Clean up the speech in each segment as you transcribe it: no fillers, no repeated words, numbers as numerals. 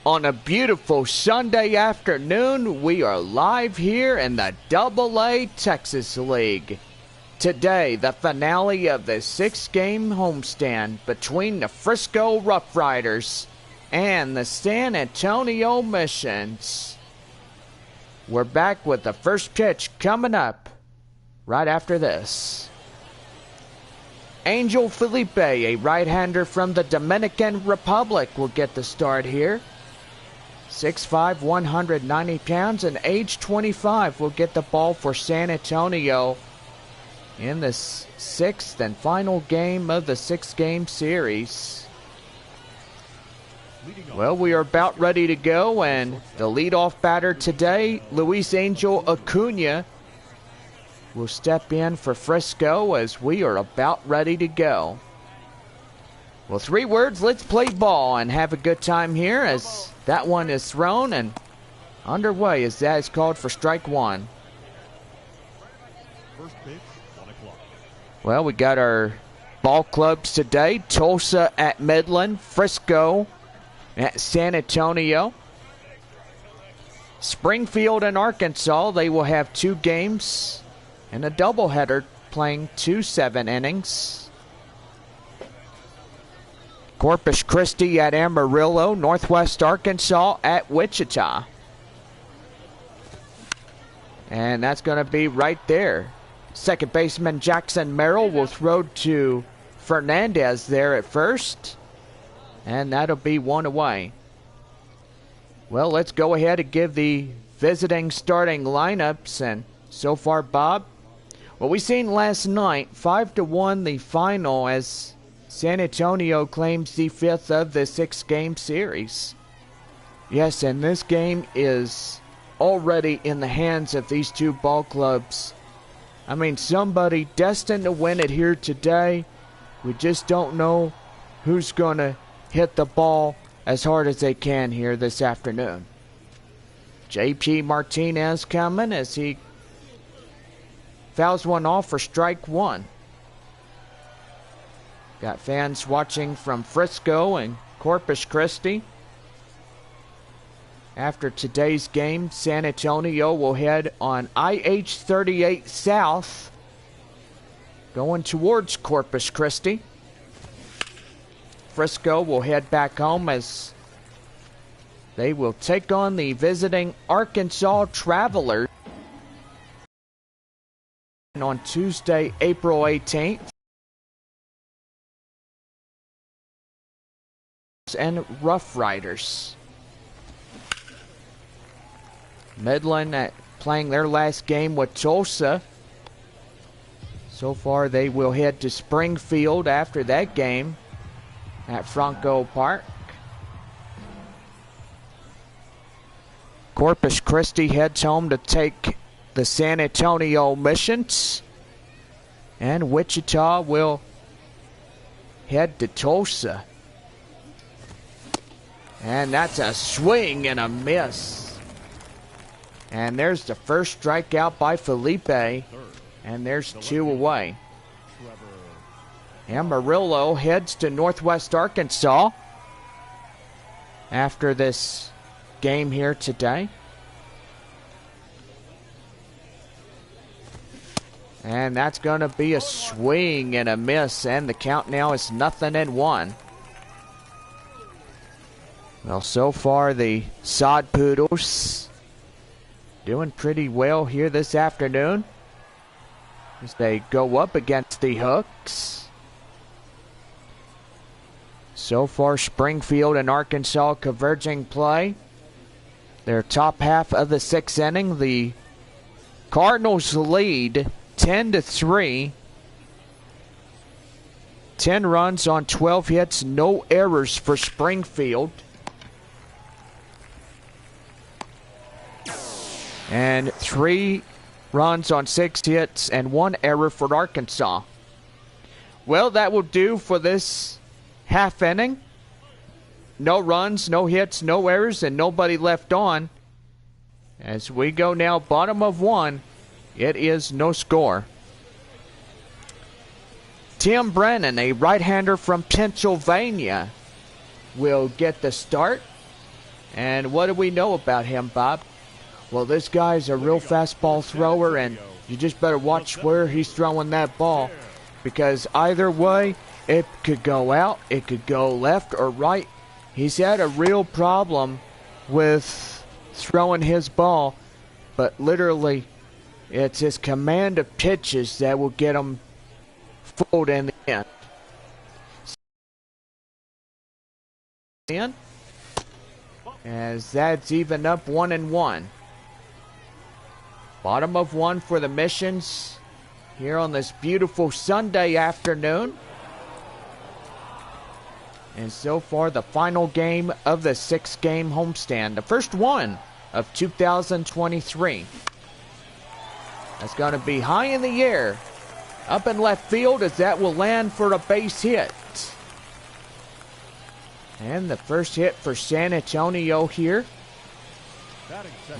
On a beautiful Sunday afternoon, we are live here in the AA Texas League. Today, the finale of the 6-game homestand between the Frisco RoughRiders and the San Antonio Missions. We're back with the first pitch coming up right after this. Angel Felipe, a right-hander from the Dominican Republic, will get the start here. 6'5", 190 pounds, and age 25 will get the ball for San Antonio in the sixth and final game of the 6-game series. Well, we are about ready to go, and the leadoff batter today, Luis Angel Acuna, will step in for Frisco as we are about ready to go. Well, 3 words, let's play ball and have a good time here as that one is thrown and underway as that is called for strike one. First pitch, 1 o'clock. Well, we got our ball clubs today. Tulsa at Midland, Frisco at San Antonio. Springfield and Arkansas, they will have 2 games and a doubleheader playing 2 7-innings. Corpus Christi at Amarillo, Northwest Arkansas at Wichita. And that's going to be right there. Second baseman Jackson Merrill will throw to Fernandez there at first. And that'll be 1 away. Well, let's go ahead and give the visiting starting lineups. And so far, Bob, what we seen last night, 5-1 the final as San Antonio claims the 5th of the 6-game series. Yes, and this game is already in the hands of these 2 ball clubs. I mean, somebody destined to win it here today. We just don't know who's going to hit the ball as hard as they can here this afternoon. JP Martinez coming as he fouls one off for strike one. Got fans watching from Frisco and Corpus Christi. After today's game, San Antonio will head on IH-38 South, going towards Corpus Christi. Frisco will head back home as they will take on the visiting Arkansas Travelers on Tuesday, April 18th. And RoughRiders. Midland playing their last game with Tulsa. So far they will head to Springfield after that game at Franco Park. Corpus Christi heads home to take the San Antonio Missions. And Wichita will head to Tulsa. And that's a swing and a miss. And there's the first strikeout by Felipe. And there's 2 away. Amarillo heads to Northwest Arkansas after this game here today. And that's going to be a swing and a miss. And the count now is 0-1. Well, so far the Sod Poodles doing pretty well here this afternoon as they go up against the Hooks. So far, Springfield and Arkansas converging play. Their top half of the 6th inning, the Cardinals lead 10-3. 10 runs on 12 hits, no errors for Springfield. And 3 runs on 6 hits and 1 error for Arkansas. Well, that will do for this half inning. No runs, no hits, no errors, and nobody left on. As we go now bottom of 1, it is no score. Tim Brennan, a right-hander from Pennsylvania, will get the start. And what do we know about him, Bob? Well, this guy's a real fastball thrower, and you just better watch where he's throwing that ball, because either way, it could go out, it could go left or right. He's had a real problem with throwing his ball, but literally, it's his command of pitches that will get him fooled in the end. As that's even up 1-1. Bottom of 1 for the Missions here on this beautiful Sunday afternoon. And so far, the final game of the 6-game homestand. The first one of 2023. That's going to be high in the air. Up in left field as that will land for a base hit. And the first hit for San Antonio here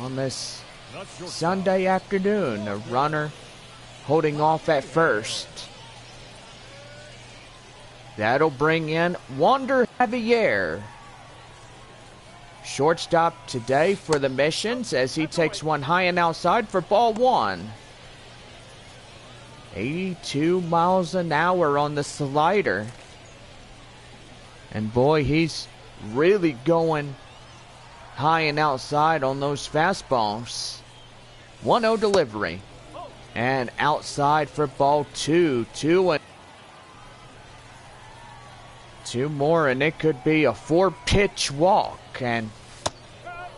on this Sunday afternoon. A runner holding off at first. That'll bring in Wander Javier. Shortstop today for the Missions as he takes one high and outside for ball 1. 82 miles an hour on the slider. And boy, he's really going high and outside on those fastballs. 1-0 delivery. And outside for ball 2. 2 more, and it could be a 4-pitch walk. And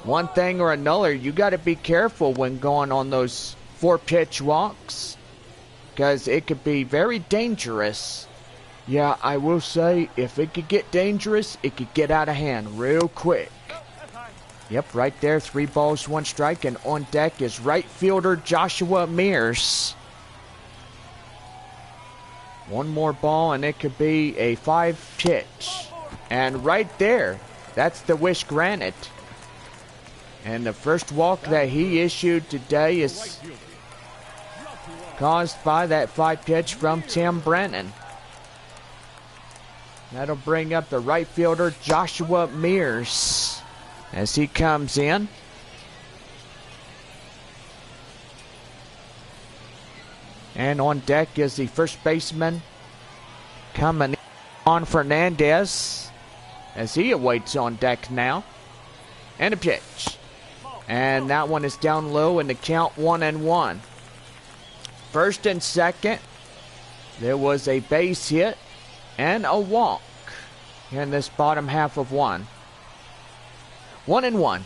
one thing or another, you got to be careful when going on those 4-pitch walks, because it could be very dangerous. Yeah, I will say, if it could get dangerous, it could get out of hand real quick. Yep, right there, 3 balls, 1 strike, and on deck is right fielder Joshua Mears. One more ball, and it could be a 5-pitch. And right there, that's the wish granted. And the first walk that he issued today is caused by that 5-pitch from Tim Brennan. That'll bring up the right fielder Joshua Mears as he comes in. And on deck is the first baseman coming in, on Fernandez, as he awaits on deck now. And a pitch. And that one is down low in the count 1-1. First and second, there was a base hit and a walk in this bottom half of 1. 1-1.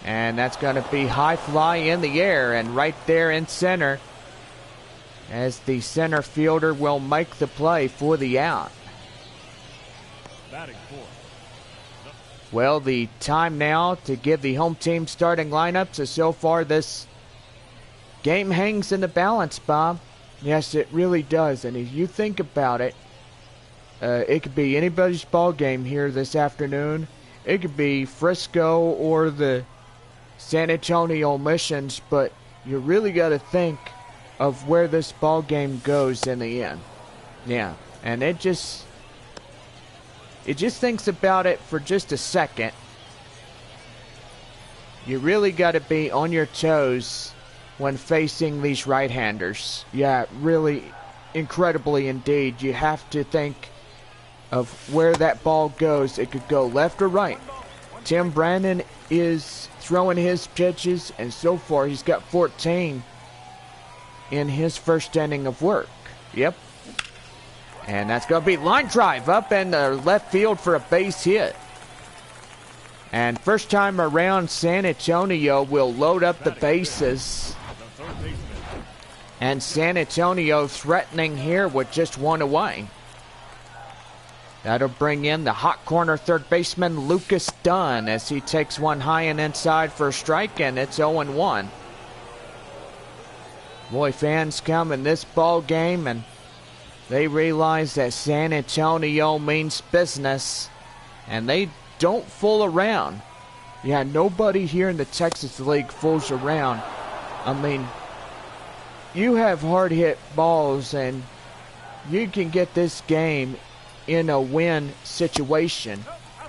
And that's going to be high fly in the air and right there in center, as the center fielder will make the play for the out. Well, the time now to give the home team starting lineups, as so far this game hangs in the balance, Bob. Yes, it really does. And if you think about it, it could be anybody's ball game here this afternoon. It could be Frisco or the San Antonio Missions, but you really got to think of where this ball game goes in the end. Yeah, and it just thinks about it for just a second. You really got to be on your toes when facing these right-handers. Yeah, really, incredibly indeed. You have to think of where that ball goes. It could go left or right. Tim Brennan is throwing his pitches, and so far he's got 14 in his first inning of work. Yep. And that's going to be line drive up in the left field for a base hit. And first time around, San Antonio will load up the bases. And San Antonio threatening here with just 1 away. That'll bring in the hot corner third baseman Lucas Dunn as he takes one high and inside for a strike, and it's 0-1. Boy, fans come in this ball game and they realize that San Antonio means business, and they don't fool around. Yeah, nobody here in the Texas League fools around. I mean, you have hard hit balls and you can get this game in a win situation.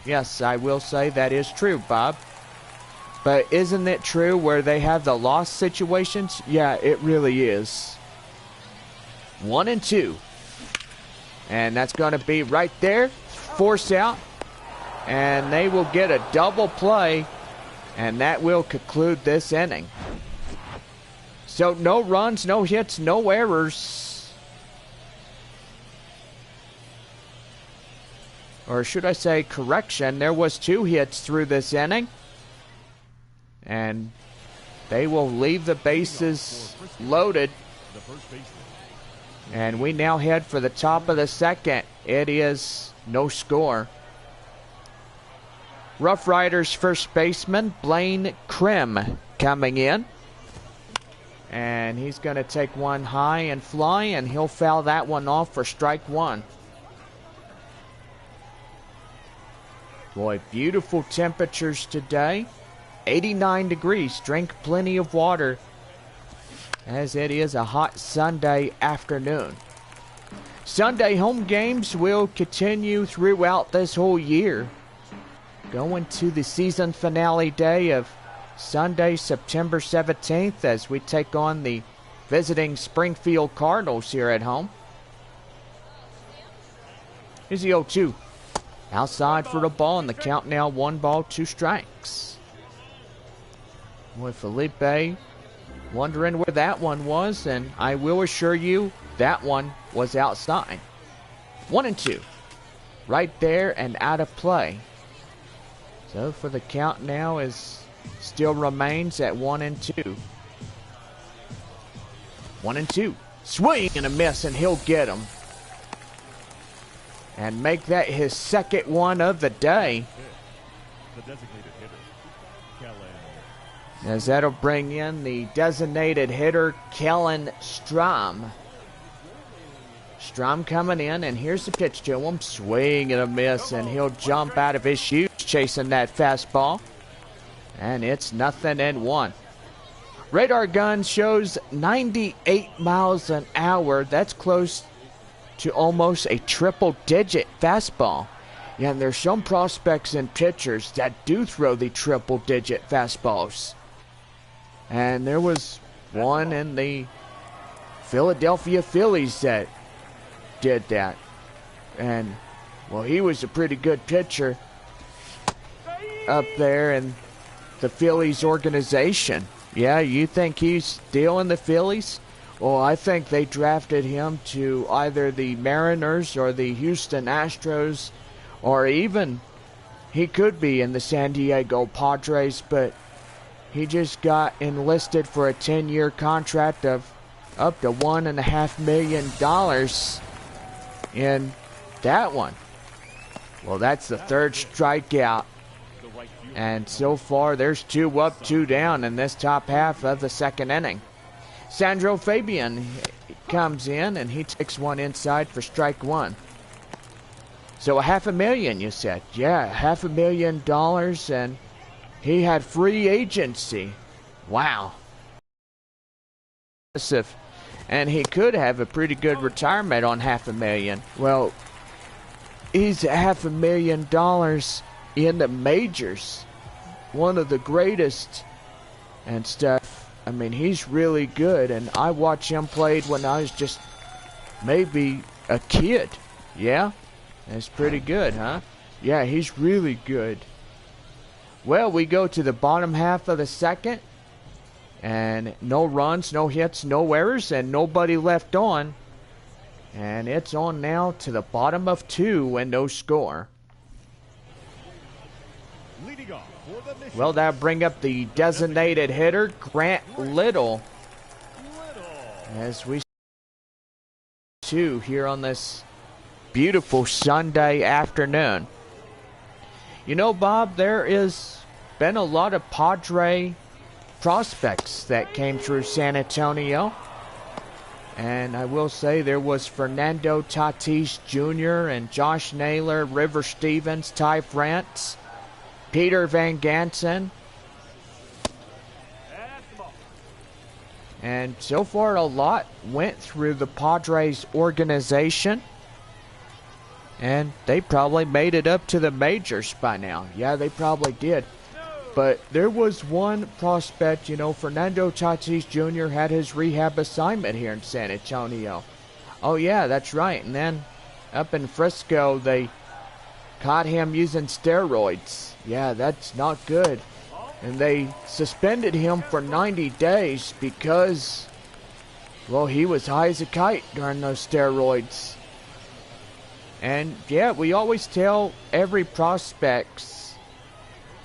Yes, I will say that is true, Bob. But isn't it true where they have the loss situations? Yeah, it really is. 1-2. And that's going to be right there. Force out. And they will get a double play. And that will conclude this inning. So no runs, no hits, no errors. Or should I say correction, there was 2 hits through this inning. And they will leave the bases loaded. And we now head for the top of the second. It is no score. RoughRiders first baseman Blaine Krim coming in. And he's going to take one high and fly, and he'll foul that one off for strike 1. Boy, beautiful temperatures today. 89 degrees. Drink plenty of water, as it is a hot Sunday afternoon. Sunday home games will continue throughout this whole year. Going to the season finale day of Sunday, September 17th, as we take on the visiting Springfield Cardinals here at home. Here's the 0-2. Outside for the ball, and the count now 1 ball, 2 strikes. Boy, Felipe wondering where that one was, and I will assure you that one was outside. 1-2. Right there and out of play. So for the count now is still remains at 1-2. 1-2. Swing and a miss, and he'll get him. And make that his second one of the day. As that'll bring in the designated hitter, Kellen Strom. Strom coming in, and here's the pitch to him. Swing and a miss, and he'll jump out of his shoes chasing that fastball. And it's 0-1. Radar gun shows 98 miles an hour. That's close to almost a triple-digit fastball. Yeah, and there's some prospects and pitchers that do throw the triple-digit fastballs. And there was one in the Philadelphia Phillies that did that. And, well, he was a pretty good pitcher up there in the Phillies organization. Yeah, you think he's still in the Phillies? Well, I think they drafted him to either the Mariners or the Houston Astros, or even he could be in the San Diego Padres, but he just got enlisted for a 10-year contract of up to $1.5 million in that one. Well, that's the 3rd strikeout. And so far, there's 2 up, 2 down in this top half of the second inning. Sandro Fabian comes in, and he takes one inside for strike 1. So $500,000, you said? Yeah, $500,000, and he had free agency. Wow. And he could have a pretty good retirement on $500,000. Well, he's $500,000 in the majors. One of the greatest and stuff. I mean, he's really good, and I watched him play when I was just maybe a kid. Yeah? That's pretty good, huh? Yeah, he's really good. Well, we go to the bottom half of the second, and no runs, no hits, no errors, and nobody left on. And it's on now to the bottom of 2 and no score. Well, that'll bring up the designated hitter, Grant Little, as we see here on this beautiful Sunday afternoon. You know, Bob, there has been a lot of Padre prospects that came through San Antonio. And I will say there was Fernando Tatis Jr. and Josh Naylor, River Stevens, Ty France, Peter Van Gansen. And so far, a lot went through the Padres organization. And they probably made it up to the majors by now. Yeah, they probably did. But there was one prospect, you know, Fernando Tatis Jr. had his rehab assignment here in San Antonio. Oh yeah, that's right. And then up in Frisco, they caught him using steroids. Yeah, that's not good. And they suspended him for 90 days because, well, he was high as a kite during those steroids. And yeah, we always tell every prospects,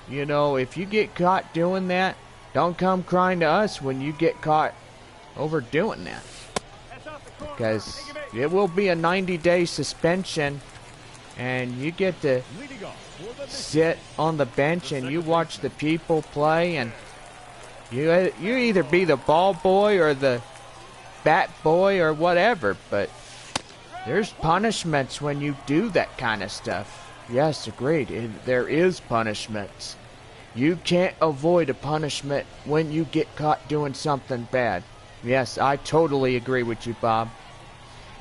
you know, if you get caught doing that, don't come crying to us when you get caught overdoing that. Because it will be a 90-day suspension, and you get to sit on the bench and you watch the people play, and you either be the ball boy or the bat boy or whatever, but there's punishments when you do that kind of stuff. Yes, agreed. There is punishments. You can't avoid a punishment when you get caught doing something bad. Yes, I totally agree with you, Bob.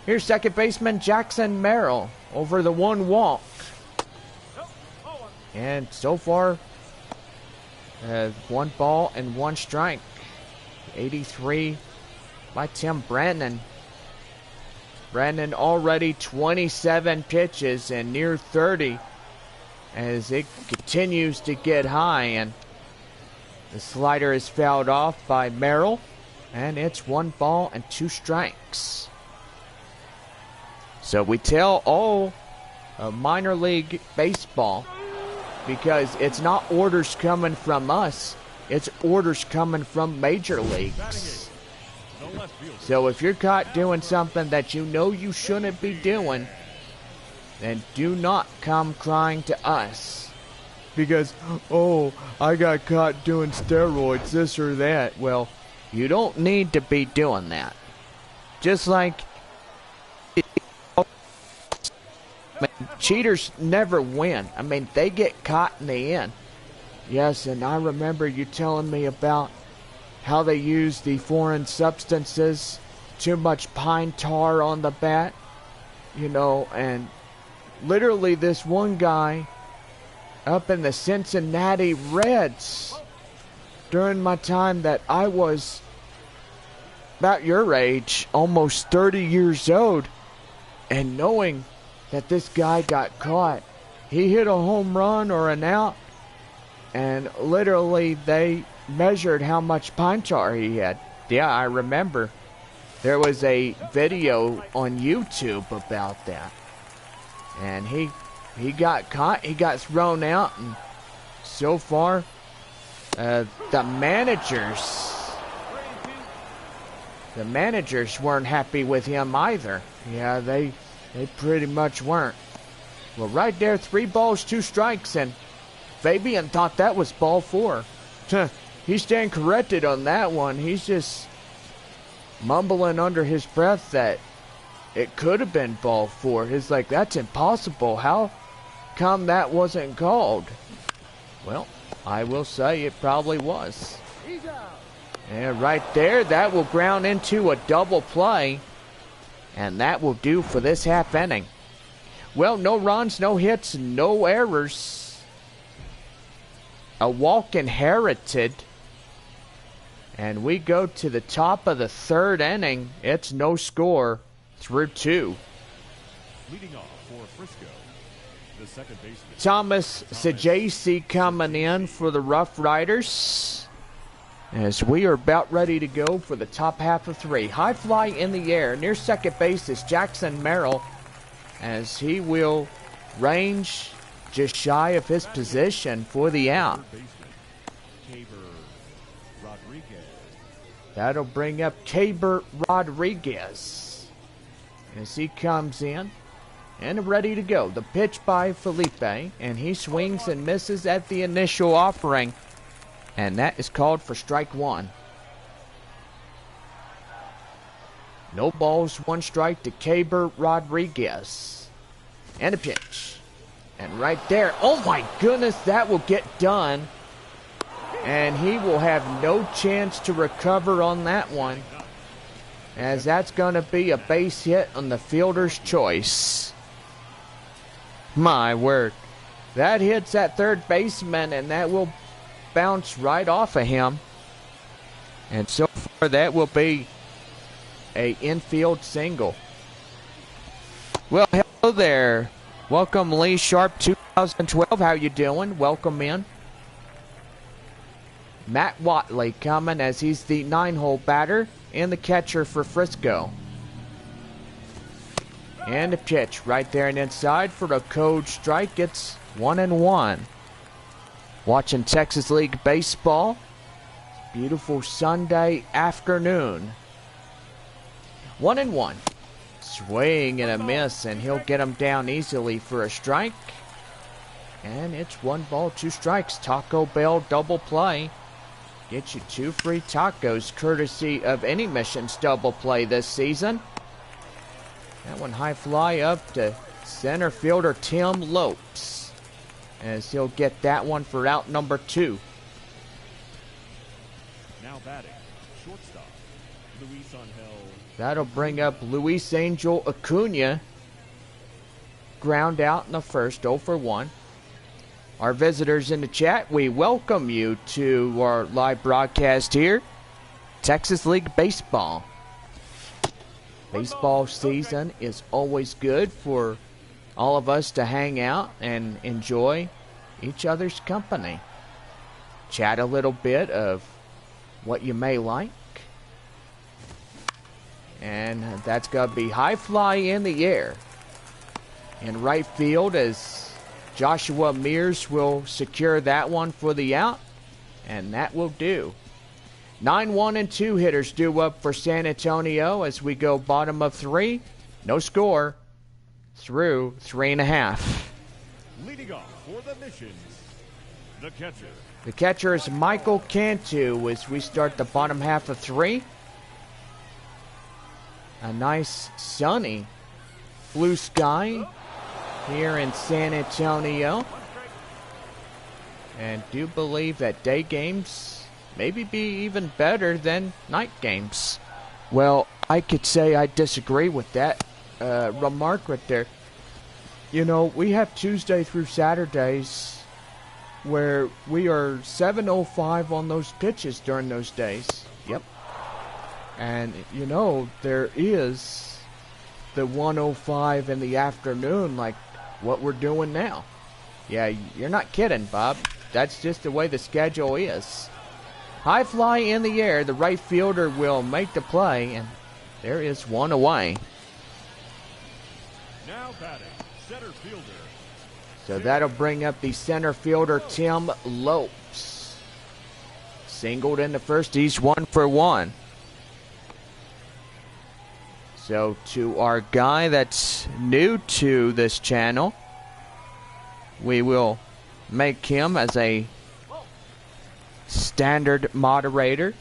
Here's second baseman Jackson Merrill over the one walk. And so far, 1 ball and 1 strike. 83 by Tim Brandon. Brandon already 27 pitches and near 30 as it continues to get high, and the slider is fouled off by Merrill, and it's 1 ball and 2 strikes. So we tell all of minor league baseball, because it's not orders coming from us, it's orders coming from major leagues. So if you're caught doing something that you know you shouldn't be doing, then do not come crying to us. Because, oh, I got caught doing steroids, this or that. Well, you don't need to be doing that. Just like cheaters never win. I mean, they get caught in the end. Yes, and I remember you telling me about how they use the foreign substances, too much pine tar on the bat, you know, and literally this one guy up in the Cincinnati Reds, during my time that I was about your age, almost 30 years old, and knowing that this guy got caught, he hit a home run or an out, and literally they measured how much pine tar he had. Yeah, I remember. There was a video on YouTube about that. And he got caught, he got thrown out, and so far, the managers weren't happy with him either. Yeah, they pretty much weren't. Well, right there, 3 balls, 2 strikes, and Fabian thought that was ball 4. He's staying corrected on that one. He's just mumbling under his breath that it could have been ball 4. He's like, that's impossible. How come that wasn't called? Well, I will say it probably was. And right there, that will ground into a double play. And that will do for this half inning. Well, no runs, no hits, no errors. A walk inherited. And we go to the top of the 3rd inning. It's no score through 2. Leading off for Frisco, the second baseman Thomas Sajaci coming in for the RoughRiders, as we are about ready to go for the top half of 3. High fly in the air. Near second base is Jackson Merrill, as he will range just shy of his position for the out. That'll bring up Caber Rodriguez as he comes in and ready to go. The pitch by Felipe, and he swings and misses at the initial offering, and that is called for strike 1. No balls, 1 strike to Caber Rodriguez. And a pitch. And right there, oh my goodness, that will get done. And he will have no chance to recover on that one, as that's going to be a base hit on the fielder's choice. My word. That hits that third baseman, and that will bounce right off of him. And so far, that will be a infield single. Well, hello there. Welcome, Lee Sharp 2012. How you doing? Welcome in. Matt Watley coming as he's the 9-hole batter and the catcher for Frisco. And the pitch right there and inside for the code strike. It's 1-1. Watching Texas League baseball. Beautiful Sunday afternoon. 1-1. Swing and a miss, and he'll get him down easily for a strike. And it's 1 ball, 2 strikes. Taco Bell double play. Get you 2 free tacos courtesy of Any Missions double play this season. That one high fly up to center fielder Tim Lopes, as he'll get that one for out number 2. Now batting, shortstop, Luis Angel. That'll bring up Luis Angel Acuna. Ground out in the first, 0 for 1. Our visitors in the chat, we welcome you to our live broadcast here. Texas League Baseball. Baseball season is always good for all of us to hang out and enjoy each other's company. Chat a little bit of what you may like. And that's going to be high fly in the air. In right field, as Joshua Mears will secure that one for the out. And that will do. 9-1 and 2 hitters due up for San Antonio as we go bottom of 3. No score through 3.5. Leading off for the Missions, the catcher. The catcher is Michael Cantu as we start the bottom half of 3. A nice sunny blue sky here in San Antonio. And do believe that day games maybe be even better than night games. Well, I could say I disagree with that remark right there. You know, we have Tuesday through Saturdays where we are 7:05 on those pitches during those days. Yep. And, you know, there is the 1:05 in the afternoon like what we're doing now. Yeah, you're not kidding, Bob. That's just the way the schedule is. High fly in the air. The right fielder will make the play, and there is 1 away. Now batting, center fielder. So that'll bring up the center fielder, Tim Lopes. Singled in the first. He's 1 for 1. So to our guy that's new to this channel, we will make him as a standard moderator,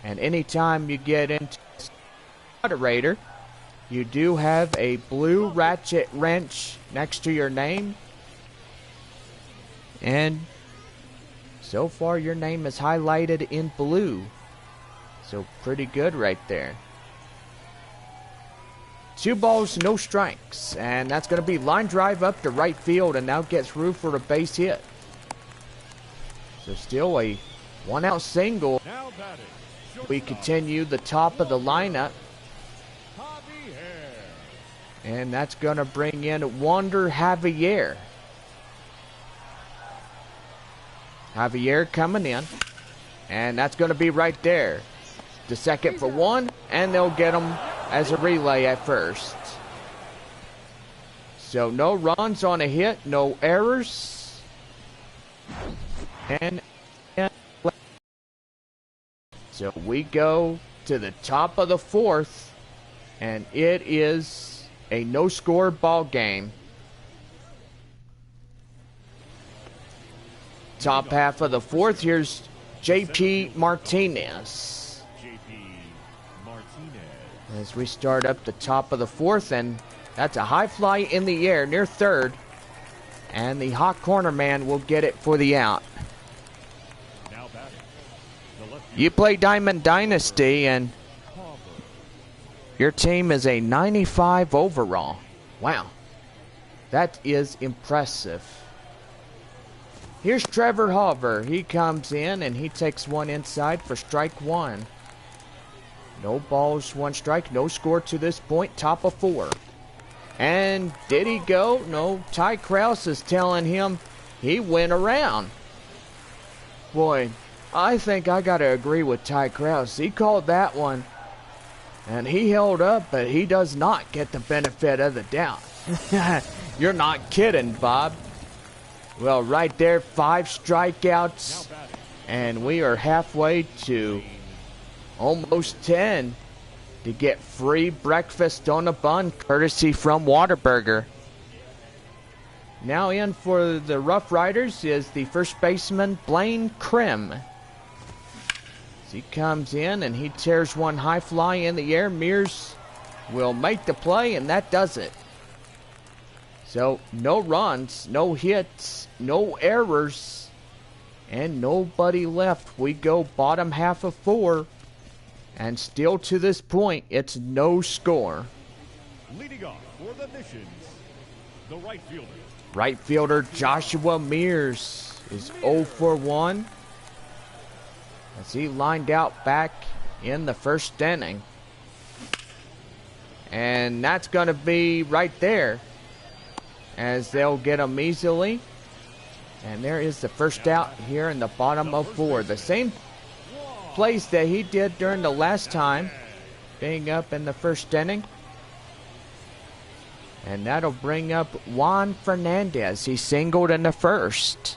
and anytime you get into moderator, you do have a blue ratchet wrench next to your name, and so far your name is highlighted in blue, so pretty good right there. 2 balls, no strikes, and that's going to be line drive up to right field, and now get through for a base hit. So still a 1-out single. Now batting, We continue the top of the lineup. And that's going to bring in Wander Javier. Javier coming in. And that's going to be right there. The second for 1. And they'll get him as a relay at first. So no runs on a hit. No errors. And so we go to the top of the 4th. And it is a no-score ball game. Top half of the 4th. Here's JP Martinez. As we start up the top of the 4th, and that's a high fly in the air near third. And the hot corner man will get it for the out. You play Diamond Dynasty, and your team is a 95 overall. Wow. That is impressive. Here's Trevor Hauver. He comes in and he takes one inside for strike one. No balls, one strike, no score to this point, top of 4. And did he go? No, Ty Krause is telling him he went around. Boy, I think I gotta agree with Ty Krause. He called that one and he held up, but he does not get the benefit of the doubt. You're not kidding, Bob. Well, right there, 5 strikeouts, and we are halfway to almost 10 to get free breakfast on a bun, courtesy from Whataburger. Now in for the Rough Riders is the first baseman, Blaine Krim. As he comes in and he tears one high fly in the air, Mears will make the play, and that does it. So, no runs, no hits, no errors, and nobody left. We go bottom half of 4, and still to this point, it's no score. Leading off for the Missions, the right fielder. Right fielder Joshua Mears is 0 for 1 as he lined out back in the first inning. And that's going to be right there, as they'll get him easily. And there is the first out here in the bottom of 4. The same place that he did during the last time, being up in the first inning. And that'll bring up Juan Fernandez. He singled in the first.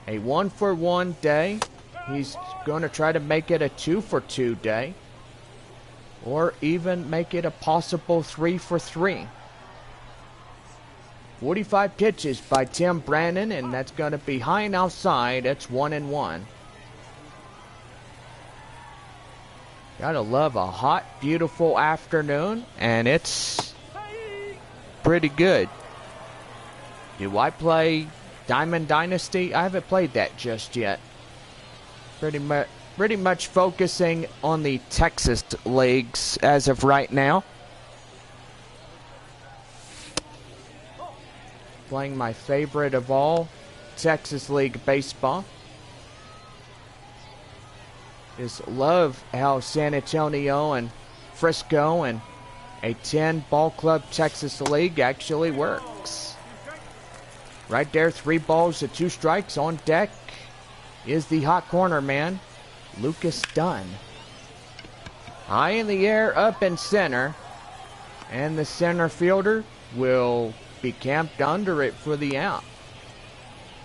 A 1 for 1 day. He's going to try to make it a 2 for 2 day. Or even make it a possible 3 for 3. 45 pitches by Tim Brannon, and that's going to be high and outside. It's 1-1. Gotta love a hot, beautiful afternoon, and it's pretty good. Do I play Diamond Dynasty? I haven't played that just yet. Pretty much focusing on the Texas leagues as of right now. Playing my favorite of all, Texas League Baseball. Just love how San Antonio and Frisco and a 10 ball club Texas League actually works. Right there, 3 balls to 2 strikes. On deck is the hot corner man, Lucas Dunn. High in the air, up in center, and the center fielder will be camped under it for the out.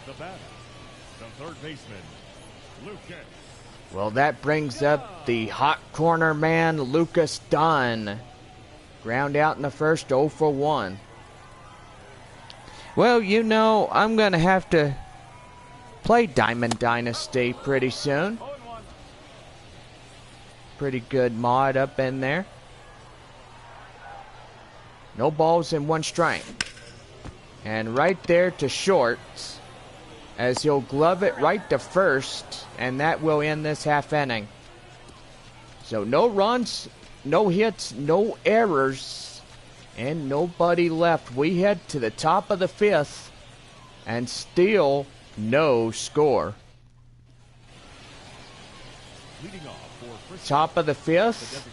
The batter, the third baseman, Lucas. Well, that brings up the hot corner man, Lucas Dunn. Ground out in the first, 0 for 1. Well, you know, I'm going to have to play Diamond Dynasty pretty soon. Pretty good mod up in there. No balls and 1 strike. And right there to short, as he'll glove it right to first, and that will end this half inning. So no runs, no hits, no errors, and nobody left. We head to the top of the 5th, and still no score. Leading off for Frisco, Top of the 5th,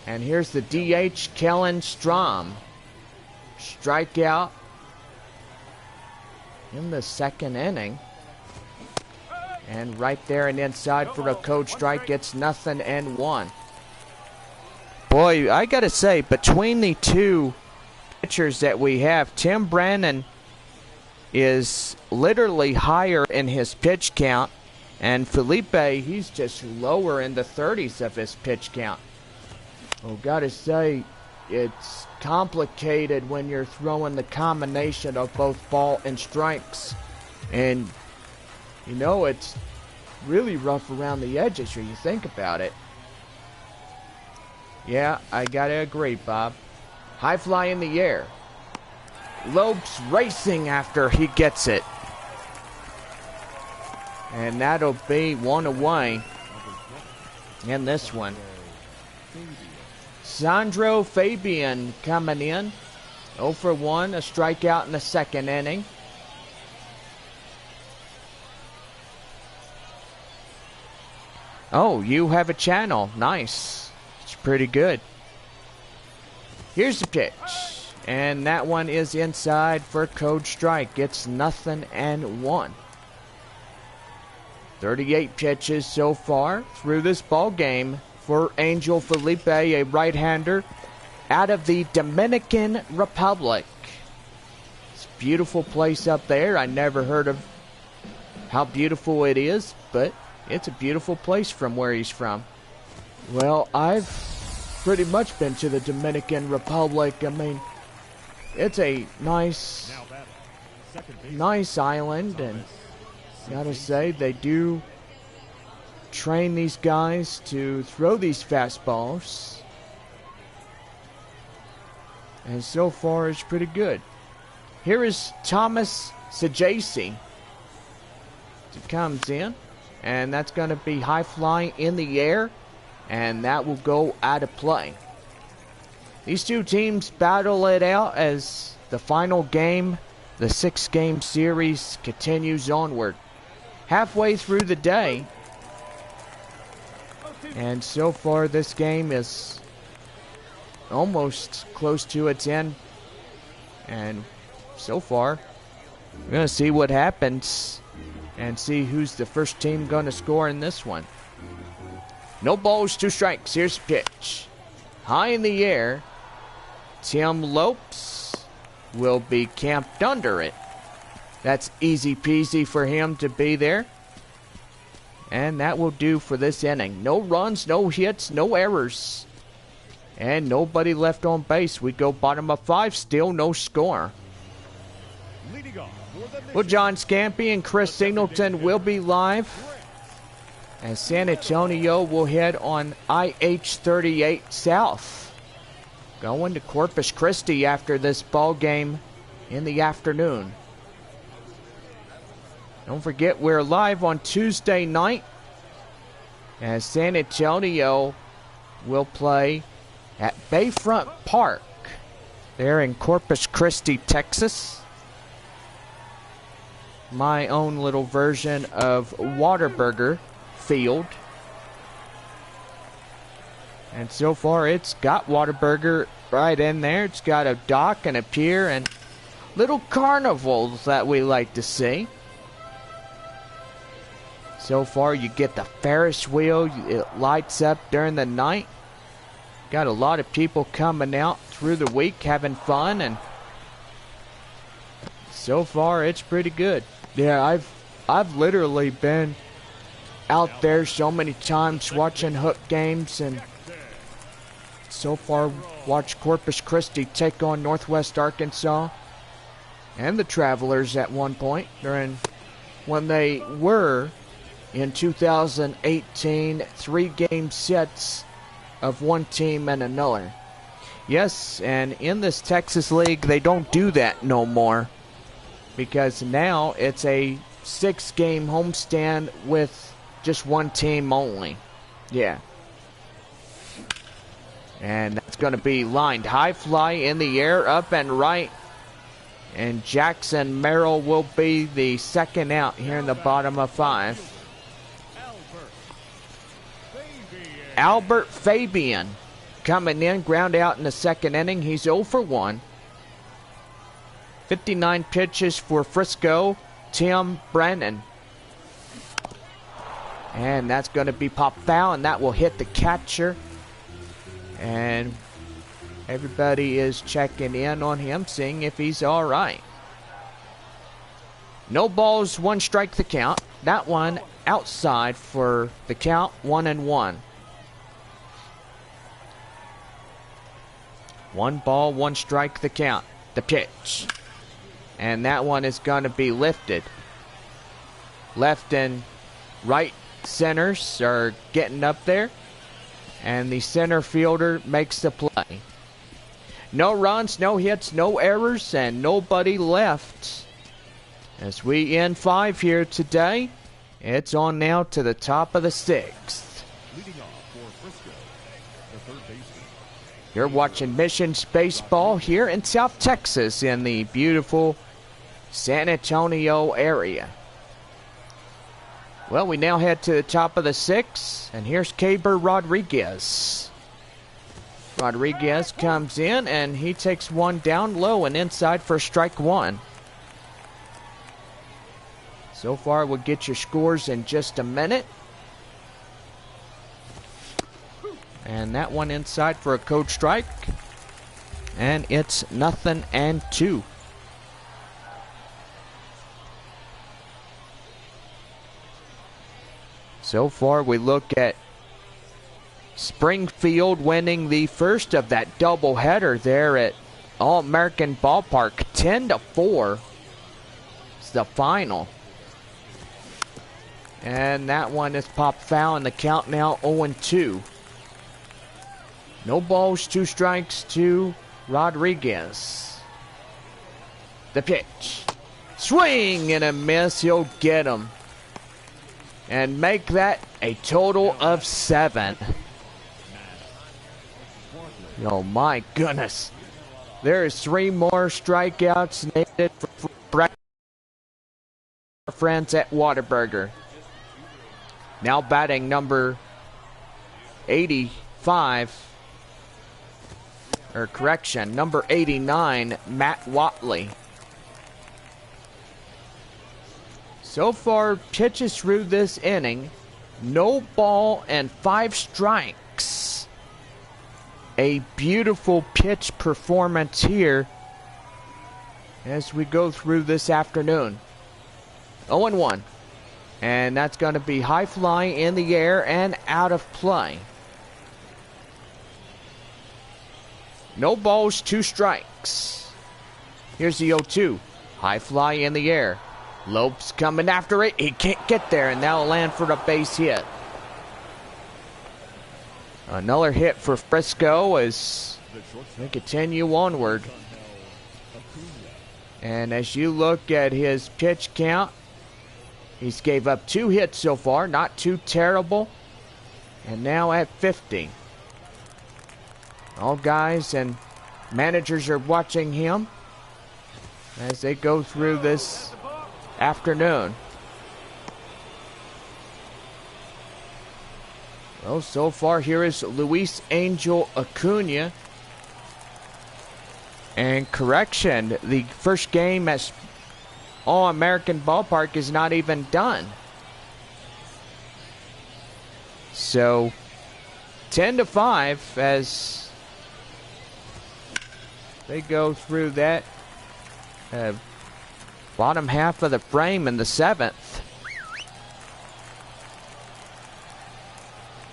and here's the DH, Kellen Strom. Strikeout in the second inning. And right there and inside for the code strike, it's 0-1. Boy, I gotta say, between the 2 pitchers that we have, Tim Brannon is literally higher in his pitch count, and Felipe, he's just lower in the 30s of his pitch count. Oh, gotta say, it's complicated when you're throwing the combination of both ball and strikes. And, you know, it's really rough around the edges when you think about it. Yeah, I gotta agree, Bob. High fly in the air. Lopes racing after he gets it. And that'll be 1 away in this one. Sandro Fabian coming in, 0 for 1, a strikeout in the second inning. Oh, you have a channel. Nice. It's pretty good. Here's the pitch. And that one is inside for code strike. It's 0-1. 38 pitches so far through this ball game for Angel Felipe, a right-hander out of the Dominican Republic. It's a beautiful place up there. I never heard of how beautiful it is, but it's a beautiful place from where he's from. Well, I've pretty much been to the Dominican Republic. I mean, it's a nice island, and gotta say, they do train these guys to throw these fastballs. And so far, it's pretty good. Here is Thomas Sajasi. It comes in, and that's going to be high fly in the air, and that will go out of play. These two teams battle it out as the final game, the 6-game series, continues onward. Halfway through the day, and so far this game is almost close to its end, and so far we're going to see what happens and see who's the first team going to score in this one. No balls, 2 strikes. Here's the pitch. High in the air. Tim Lopes will be camped under it. That's easy peasy for him to be there. And that will do for this inning. No runs, no hits, no errors. And nobody left on base. We go bottom of 5, still no score. Well, John Scampy and Chris Singleton will be live as San Antonio will head on IH-38 South, going to Corpus Christi after this ball game in the afternoon. Don't forget, we're live on Tuesday night as San Antonio will play at Bayfront Park there in Corpus Christi, Texas. My own little version of Whataburger Field. And so far it's got Whataburger right in there. It's got a dock and a pier and little carnivals that we like to see. So far you get the Ferris wheel. It lights up during the night. Got a lot of people coming out through the week having fun, and so far it's pretty good. Yeah, I've literally been out there so many times watching Hook games, and so far watched Corpus Christi take on Northwest Arkansas and the Travelers at one point during when they were in 2018 3-game sets of one team and another. Yes, and in this Texas League they don't do that no more, because now it's a 6-game homestand with just one team only. Yeah. And that's going to be lined high fly in the air, up and right. And Jackson Merrill will be the second out here in the bottom of 5. Albert Fabian coming in, ground out in the second inning. He's 0 for 1. 59 pitches for Frisco, Tim Brennan. And that's going to be pop foul, and that will hit the catcher. And everybody is checking in on him, seeing if he's all right. No balls, 1 strike the count. That one outside for the count, 1-1. 1 ball, 1 strike the count. The pitch. And that one is going to be lifted. Left and right centers are getting up there. And the center fielder makes the play. No runs, no hits, no errors, and nobody left. As we end 5 here today, it's on now to the top of the 6th. Leading off for Frisco, the third baseman, You're watching Missions Baseball here in South Texas in the beautiful San Antonio area. Well, we now head to the top of the 6th, and here's Keber Rodriguez. Rodriguez comes in, and he takes one down low and inside for strike 1. So far, we'll get your scores in just a minute. And that one inside for a code strike. And it's 0-2. So far, we look at Springfield winning the first of that doubleheader there at All-American Ballpark. 10-4 is the final. And that one is popped foul, and the count now 0-2. No balls, 2 strikes to Rodriguez. The pitch. Swing and a miss. He'll get him. And make that a total of 7. Oh my goodness. There is 3 more strikeouts needed for our friends at Whataburger. Now batting number 85. Or correction, number 89, Matt Watley. So far, pitches through this inning, no ball and 5 strikes. A beautiful pitch performance here as we go through this afternoon. 0-1. And that's going to be high fly in the air and out of play. No balls, 2 strikes. Here's the 0-2. High fly in the air. Lopes coming after it. He can't get there, and that'll land for the base hit. Another hit for Frisco as they continue onward. And as you look at his pitch count, he's gave up 2 hits so far. Not too terrible. And now at 50. All guys and managers are watching him as they go through this afternoon. Well, so far here is Luis Angel Acuna. And correction, the first game at All-American Ballpark is not even done. So 10-5 as they go through that bottom half of the frame in the 7th.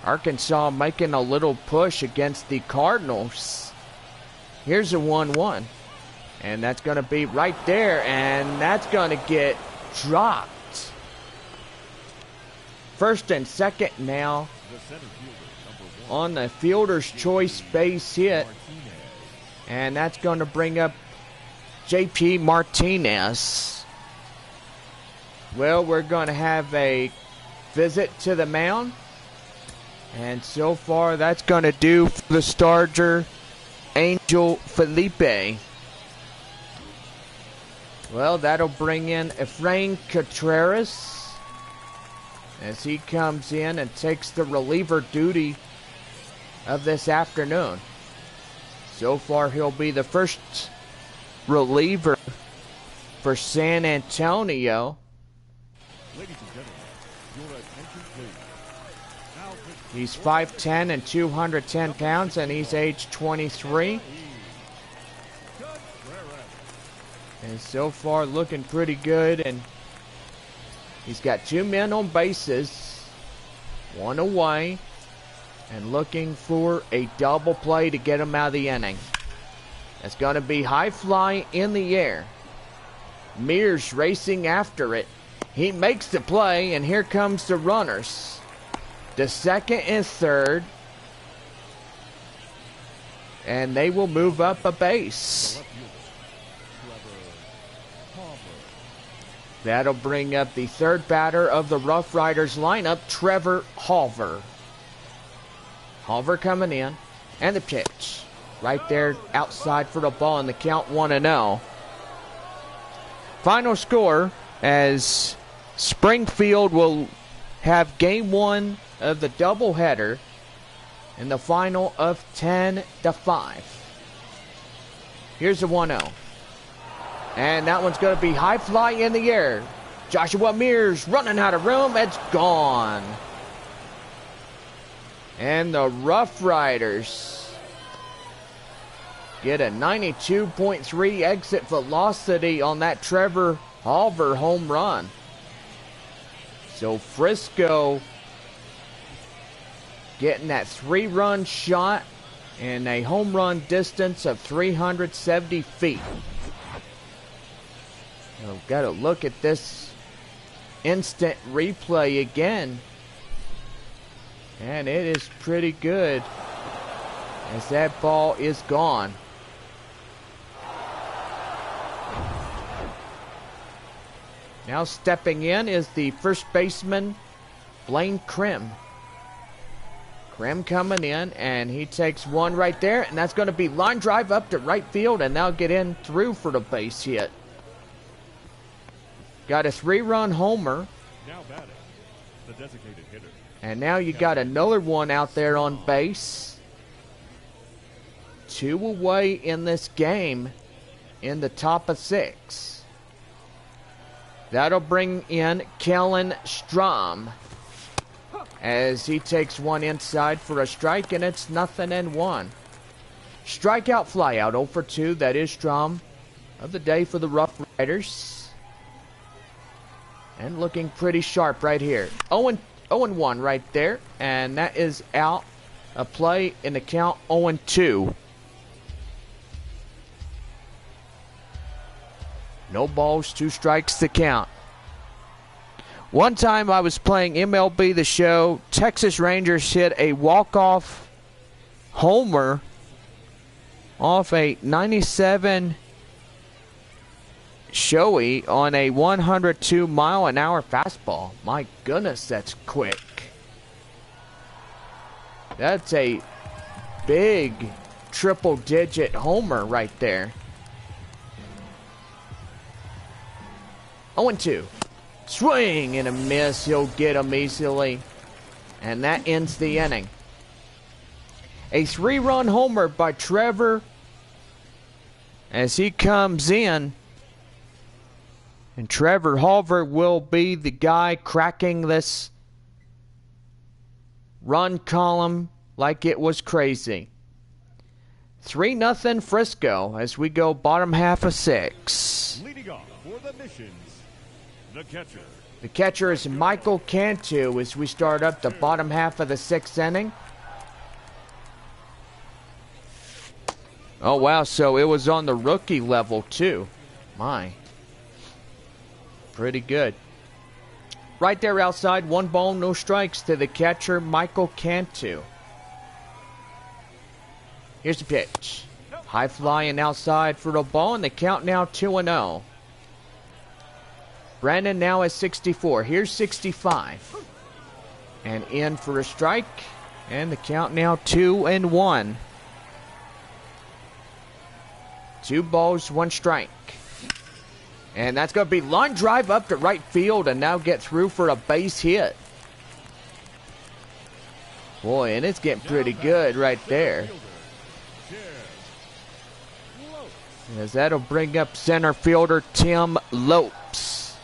Arkansas making a little push against the Cardinals. Here's a 1-1. And that's going to be right there. And that's going to get dropped. First and second now on the fielder's choice base hit. And that's going to bring up JP Martinez. Well, we're going to have a visit to the mound. And so far, that's going to do for the starter, Angel Felipe. Well, that'll bring in Efrain Contreras as he comes in and takes the reliever duty of this afternoon. So far, he'll be the first reliever for San Antonio. Ladies and gentlemen, your attention please. He's 5'10 and 210 pounds, and he's age 23. And so far, looking pretty good. And he's got 2 men on bases, 1 away, and looking for a double play to get him out of the inning. That's going to be high fly in the air. Mears racing after it. He makes the play, and here comes the runners. The second and third. And they will move up a base. That'll bring up the third batter of the RoughRiders lineup, Trevor Halver. Halver coming in, and the pitch. right there outside for the ball, and the count 1-0. Final score as Springfield will have game 1 of the doubleheader in the final of 10-5. Here's the 1-0. And that one's going to be high fly in the air. Joshua Mears running out of room. It's gone. And the RoughRiders get a 92.3 exit velocity on that Trevor Halver home run. So Frisco getting that 3-run shot and a home run distance of 370 feet. So got to look at this instant replay again. And it is pretty good as that ball is gone. Now stepping in is the first baseman, Blaine Krim. Krim coming in, and he takes one right there, and that's going to be line drive up to right field, and they'll get in through for the base hit. Got a 3-run homer. Now batting, the designated hitter. And now you got another one out there on base. 2 away in this game in the top of 6. That'll bring in Kellen Strom as he takes one inside for a strike, and it's 0-1. Strikeout flyout 0 for 2. That is Strom of the day for the RoughRiders. And looking pretty sharp right here. 0-1 right there, and that is out. A play in the count 0-2. No balls, 2 strikes to count. One time I was playing MLB The Show. Texas Rangers hit a walk-off homer off a 97 Shoei on a 102-mile-an-hour fastball. My goodness, that's quick. That's a big triple-digit homer right there. 0-2. Swing and a miss. He'll get him easily. And that ends the inning. A 3-run homer by Trevor as he comes in. And Trevor Halver will be the guy cracking this run column like it was crazy. 3-0 Frisco as we go bottom half of 6. Leading off for the Missions, the catcher. The catcher is Michael Cantu as we start up the bottom half of the 6th inning. Oh, wow, so it was on the rookie level, too. My. Pretty good. Right there outside, 1 ball, no strikes to the catcher, Michael Cantu. Here's the pitch. High flying outside for the ball, and the count now 2-0. Brandon now at 64. Here's 65. And in for a strike. And the count now 2-1. 2 balls, 1 strike. And that's going to be line drive up to right field and now get through for a base hit. Boy, and it's getting pretty good right there. As that'll bring up center fielder Tim Lopes.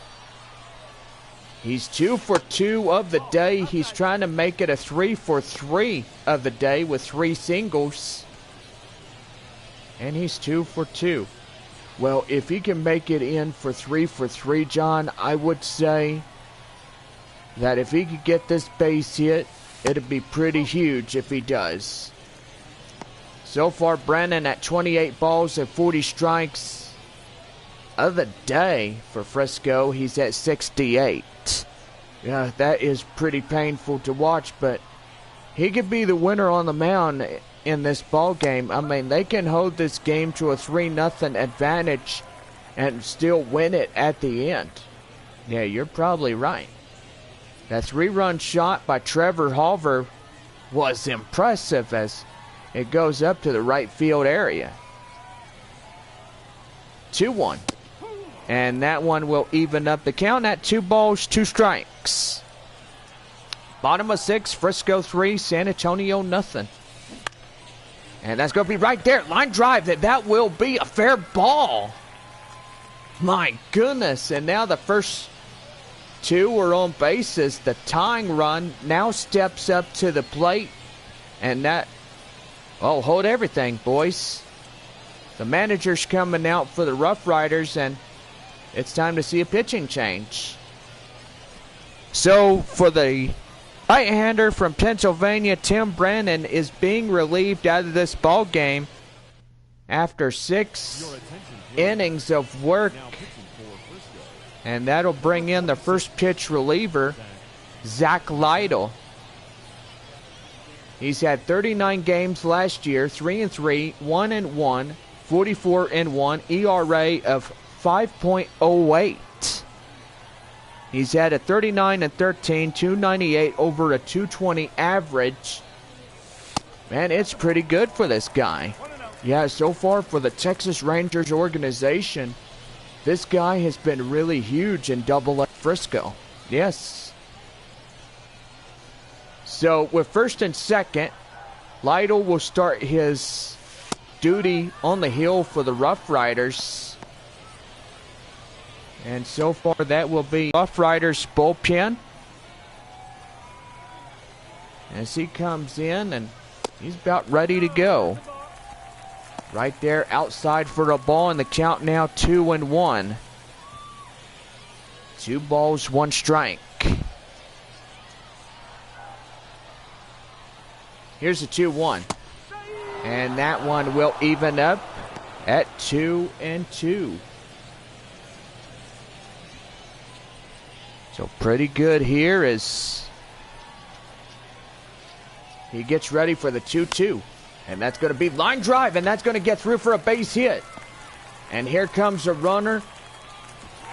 He's 2 for 2 of the day. He's trying to make it a 3 for 3 of the day with 3 singles. And he's 2 for 2. Well, if he can make it in for 3 for 3, John, I would say that if he could get this base hit, it'd be pretty huge if he does. So far, Brandon at 28 balls and 40 strikes of the day for Frisco. He's at 68. Yeah, that is pretty painful to watch, but he could be the winner on the mound in this ball game. I mean, they can hold this game to a 3-0 advantage and still win it at the end. Yeah, you're probably right. That 3-run shot by Trevor Halver was impressive as It goes up to the right field area. 2-1. And that one will even up the count at 2 balls, 2 strikes. Bottom of 6, Frisco 3, San Antonio nothing. And that's going to be right there. Line drive. That will be a fair ball. My goodness. And now the first 2 are on bases. The tying run now steps up to the plate. And that... Oh, hold everything, boys. The manager's coming out for the RoughRiders, and it's time to see a pitching change. So, for the right-hander from Pennsylvania, Tim Brennan is being relieved out of this ball game after 6 innings of work. And that'll bring in the first pitch reliever, Zach Lytle. He's had 39 games last year, 3-3, 1-1, 44-1, ERA of 5.08. He's had a 39-13, 298 over a 220 average. Man, it's pretty good for this guy. Yeah, so far for the Texas Rangers organization, this guy has been really huge in Double-A Frisco. Yes. So with first and second, Lytle will start his duty on the hill for the RoughRiders. And so far that will be RoughRiders bullpen. As he comes in, and he's about ready to go. Right there outside for a ball, and the count now 2-1. 2 balls, 1 strike. Here's a 2-1. And that one will even up at 2-2. So pretty good here as he gets ready for the 2-2. And that's going to be line drive, and that's going to get through for a base hit. And here comes a runner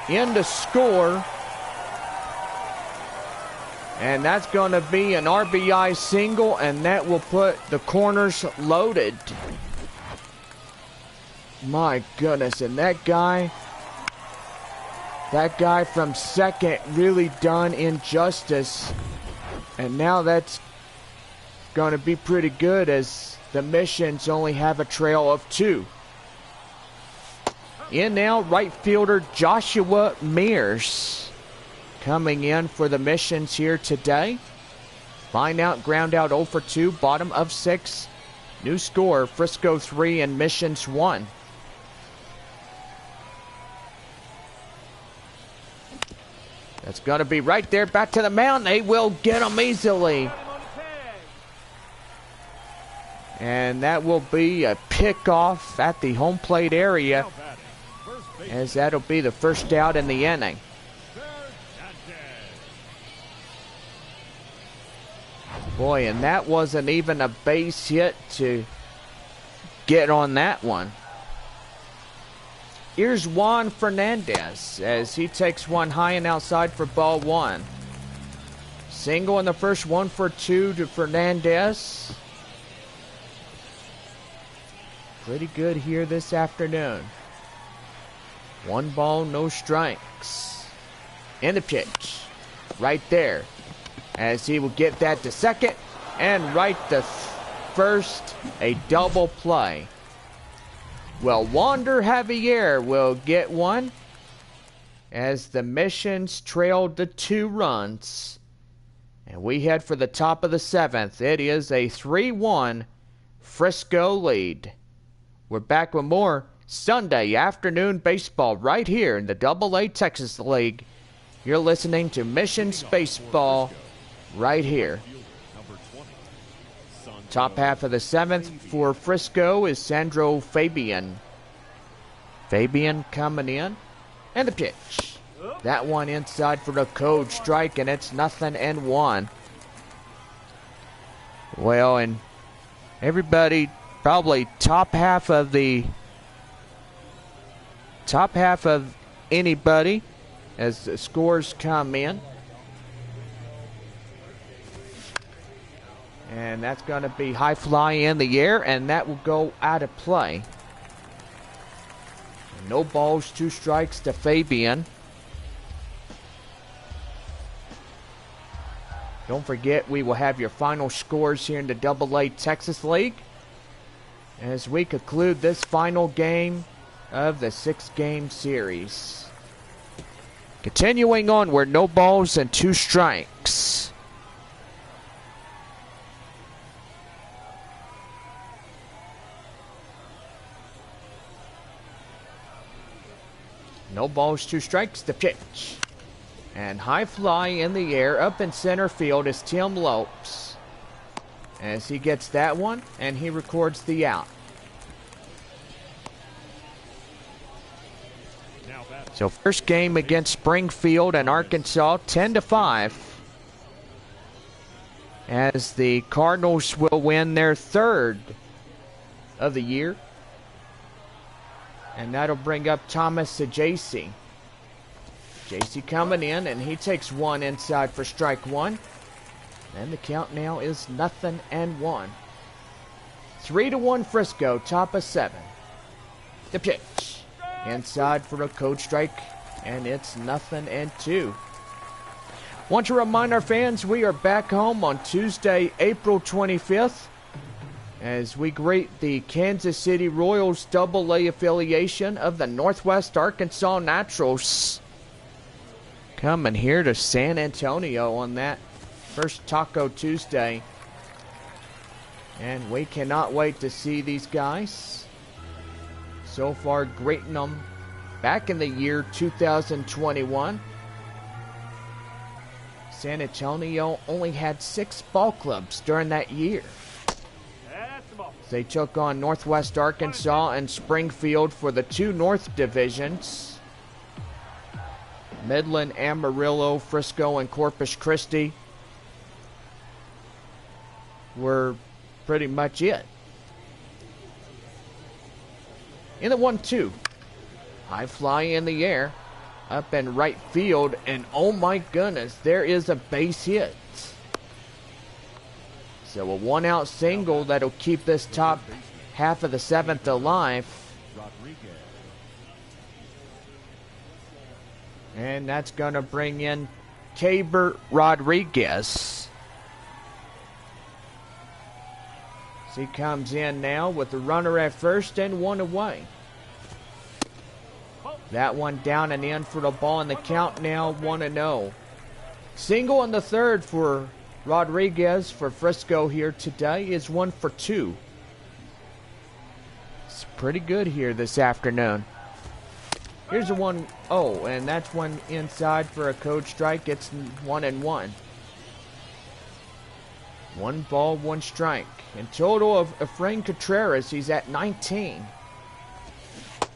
in to score. And that's going to be an RBI single, and that will put the corners loaded. My goodness, and that guy from second really done injustice. And now that's going to be pretty good as the Missions only have a trail of 2. In now, right fielder Joshua Mears coming in for the Missions here today. Line out, ground out 0 for 2, bottom of 6. New score, Frisco 3 and Missions 1. That's going to be right there, back to the mound. They will get him easily. And that will be a pickoff at the home plate area, as that'll be the first out in the inning. Boy, and that wasn't even a base hit to get on that one. Here's Juan Fernandez as he takes one high and outside for ball 1. Single in the first, 1 for 2 to Fernandez. Pretty good here this afternoon. 1 ball, no strikes. And the pitch right there, as he will get that to second and right to first, a double play. Well, Wander Javier will get one as the Missions trailed to 2 runs. And we head for the top of the 7th. It is a 3-1 Frisco lead. We're back with more Sunday afternoon baseball right here in the Double-A Texas League. You're listening to Missions Baseball right here. Top half of the 7th for Frisco is Sandro Fabian. Fabian coming in. And the pitch. That one inside for the code strike, and it's 0-1. Well, and everybody probably top half of anybody as the scores come in. And And that's going to be high fly in the air, and that will go out of play. No balls, 2 strikes to Fabian. Don't forget, we will have your final scores here in the AA Texas League as we conclude this final game of the 6-game series. Continuing onward, no balls and 2 strikes. No balls, 2 strikes, the pitch. And high fly in the air, up in center field is Tim Lopes. As he gets that one, and he records the out. So first game against Springfield and Arkansas, 10-5. As the Cardinals will win their 3rd of the year. And that'll bring up Thomas Ajaysi. JC coming in, and he takes 1 inside for strike 1. And the count now is 0-1. 3-1 Frisco, top of 7. The pitch. Inside for a code strike, and it's 0-2. Want to remind our fans we are back home on Tuesday, April 25th, as we greet the Kansas City Royals AA affiliation of the Northwest Arkansas Naturals. Coming here to San Antonio on that first Taco Tuesday. And we cannot wait to see these guys. So far, greeting them back in the year 2021. San Antonio only had 6 ball clubs during that year. They took on Northwest Arkansas and Springfield for the 2 North divisions. Midland, Amarillo, Frisco, and Corpus Christi were pretty much it. In the 1-2. High fly in the air. Up in right field. And oh my goodness, there is a base hit. So a 1-out single that'll keep this top half of the 7th alive. And that's going to bring in Tabor Rodriguez. So he comes in now with the runner at first and 1 away. That one down and in for the ball, and the count now 1-0. Single in the 3rd for Rodriguez for Frisco here today is 1 for 2. It's pretty good here this afternoon. Here's a 1-0, and that's one inside for a code strike. It's 1-1. 1 ball, 1 strike. In total of Efrain Contreras, he's at 19.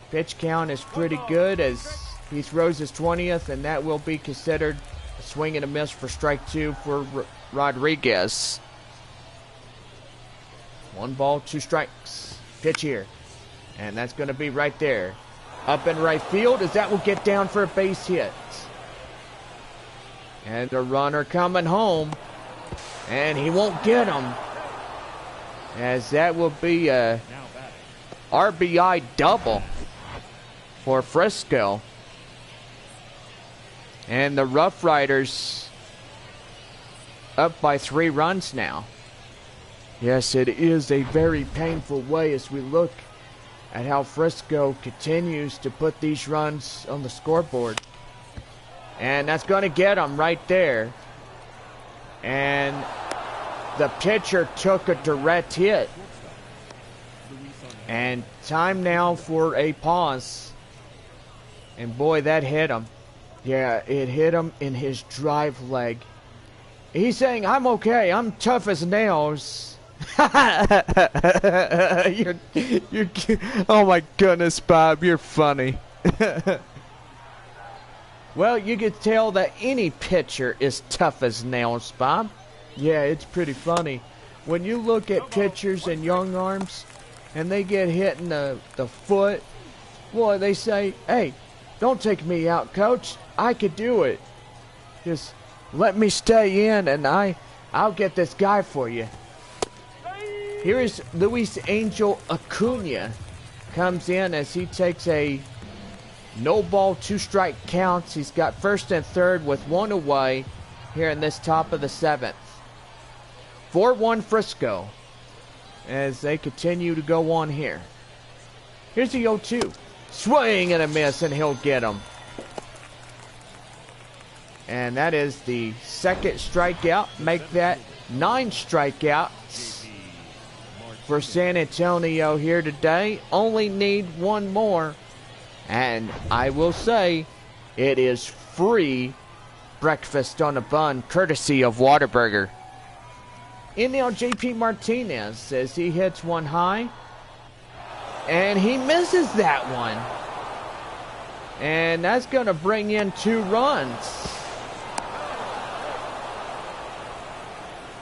Pitch count is pretty good as he throws his 20th, and that will be considered a swing and a miss for strike 2 for Rodriguez. 1 ball, 2 strikes. Pitch here. And that's going to be right there. Up in right field as that will get down for a base hit. And the runner coming home. And he won't get him. As that will be a RBI double for Frisco. And the RoughRiders up by 3 runs now. Yes, it is a very painful way as we look at how Frisco continues to put these runs on the scoreboard. And that's going to get them right there. And the pitcher took a direct hit. And time now for a pause. And boy, that hit him. Yeah, it hit him in his drive leg. He's saying, I'm okay. I'm tough as nails. you're, oh my goodness, Bob, you're funny. Well, you could tell that any pitcher is tough as nails, Bob. Yeah, it's pretty funny. When you look at pitchers and young arms, and they get hit in the foot, boy, they say, hey, don't take me out, coach. I could do it. Just let me stay in, and I'll get this guy for you. Here is Luis Angel Acuna. Comes in as he takes a no ball, 2 strike counts. He's got first and third with 1 away here in this top of the 7th. 4-1 Frisco as they continue to go on here. Here's the 0-2. Swing and a miss, and he'll get him. And that is the second strikeout. Make that 9 strikeouts for San Antonio here today. Only need 1 more. And I will say, it is free breakfast on a bun, courtesy of Whataburger. In now, JP Martinez as he hits one high. And he misses that one. And that's going to bring in 2 runs.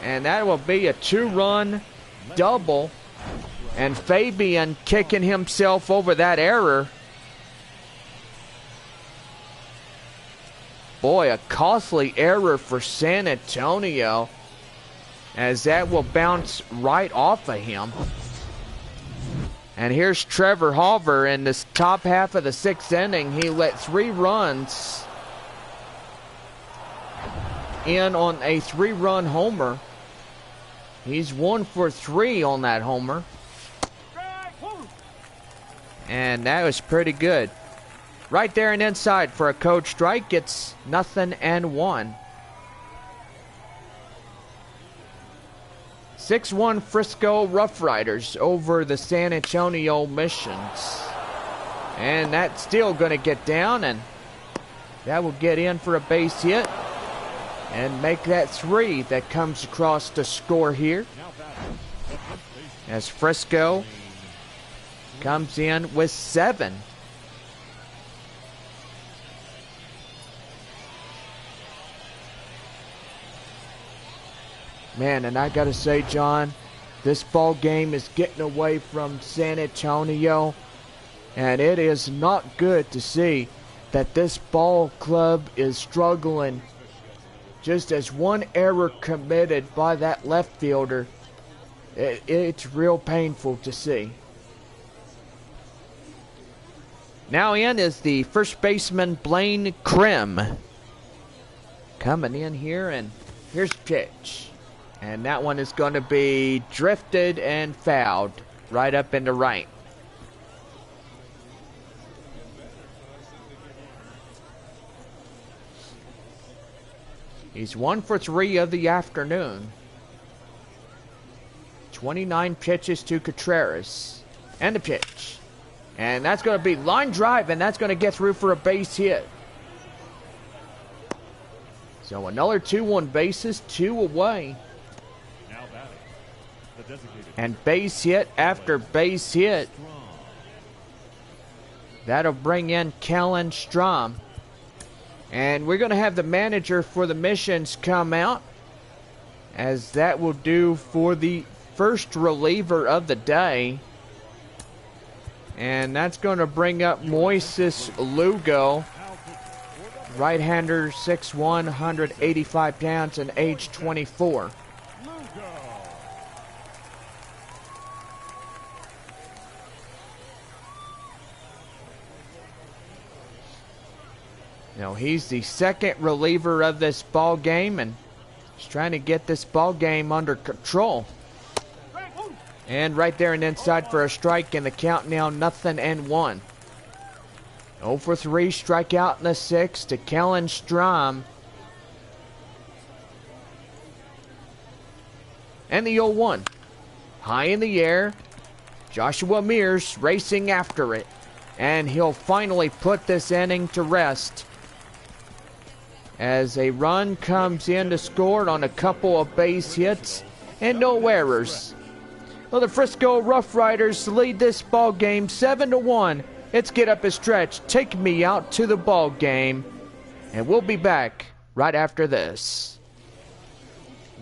And that will be a 2-run double. And Fabian kicking himself over that error. Boy, a costly error for San Antonio, as that will bounce right off of him. And here's Trevor Halver in this top half of the 6th inning. He let 3 runs in on a 3-run homer. He's 1 for 3 on that homer. And that was pretty good. Right there and inside for a code strike. It's 0-1. 6-1 Frisco RoughRiders over the San Antonio Missions. And that's still going to get down, and that will get in for a base hit and make that 3 that comes across the score here. As Frisco comes in with 7. Man, and I gotta say, John, this ball game is getting away from San Antonio, and it is not good to see that this ball club is struggling. Just as 1 error committed by that left fielder, it's real painful to see. Now in is the first baseman, Blaine Krim. Coming in here, and here's the pitch. And that one is going to be drifted and fouled right up into right. He's 1 for 3 of the afternoon. 29 pitches to Contreras. And the pitch. And that's going to be line drive, and that's going to get through for a base hit. So another 2 on bases, 2 away. And base hit after base hit. That'll bring in Kellen Strom. And we're going to have the manager for the Missions come out, as that will do for the first reliever of the day. And that's going to bring up Moises Lugo. Right-hander, 6'1", 185 pounds, and age 24. Now, he's the second reliever of this ball game, and he's trying to get this ball game under control. And right there and inside for a strike, and the count now 0-1. 0 for 3, strikeout in the 6th to Kellen Strom. And the 0-1. High in the air. Joshua Mears racing after it. And he'll finally put this inning to rest, as a run comes in to score on a couple of base hits and no errors. Well, the Frisco RoughRiders lead this ball game 7-1. It's get up a stretch. Take me out to the ball game, and we'll be back right after this.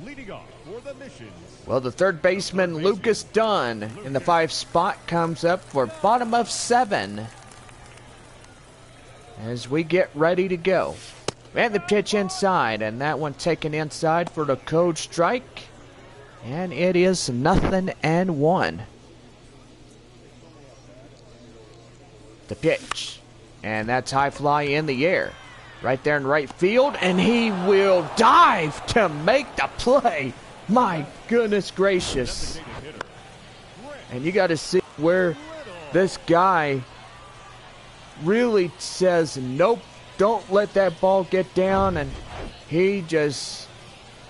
Leading off for the Missions. Well, the third baseman, Lucas Dunn, in the 5 spot, comes up for bottom of 7 as we get ready to go. And the pitch inside, and that one taken inside for the code strike. And it is 0-1. The pitch. And that's high fly in the air. Right there in right field. And he will dive to make the play. My goodness gracious. And you got to see where this guy really says, nope, don't let that ball get down. And he just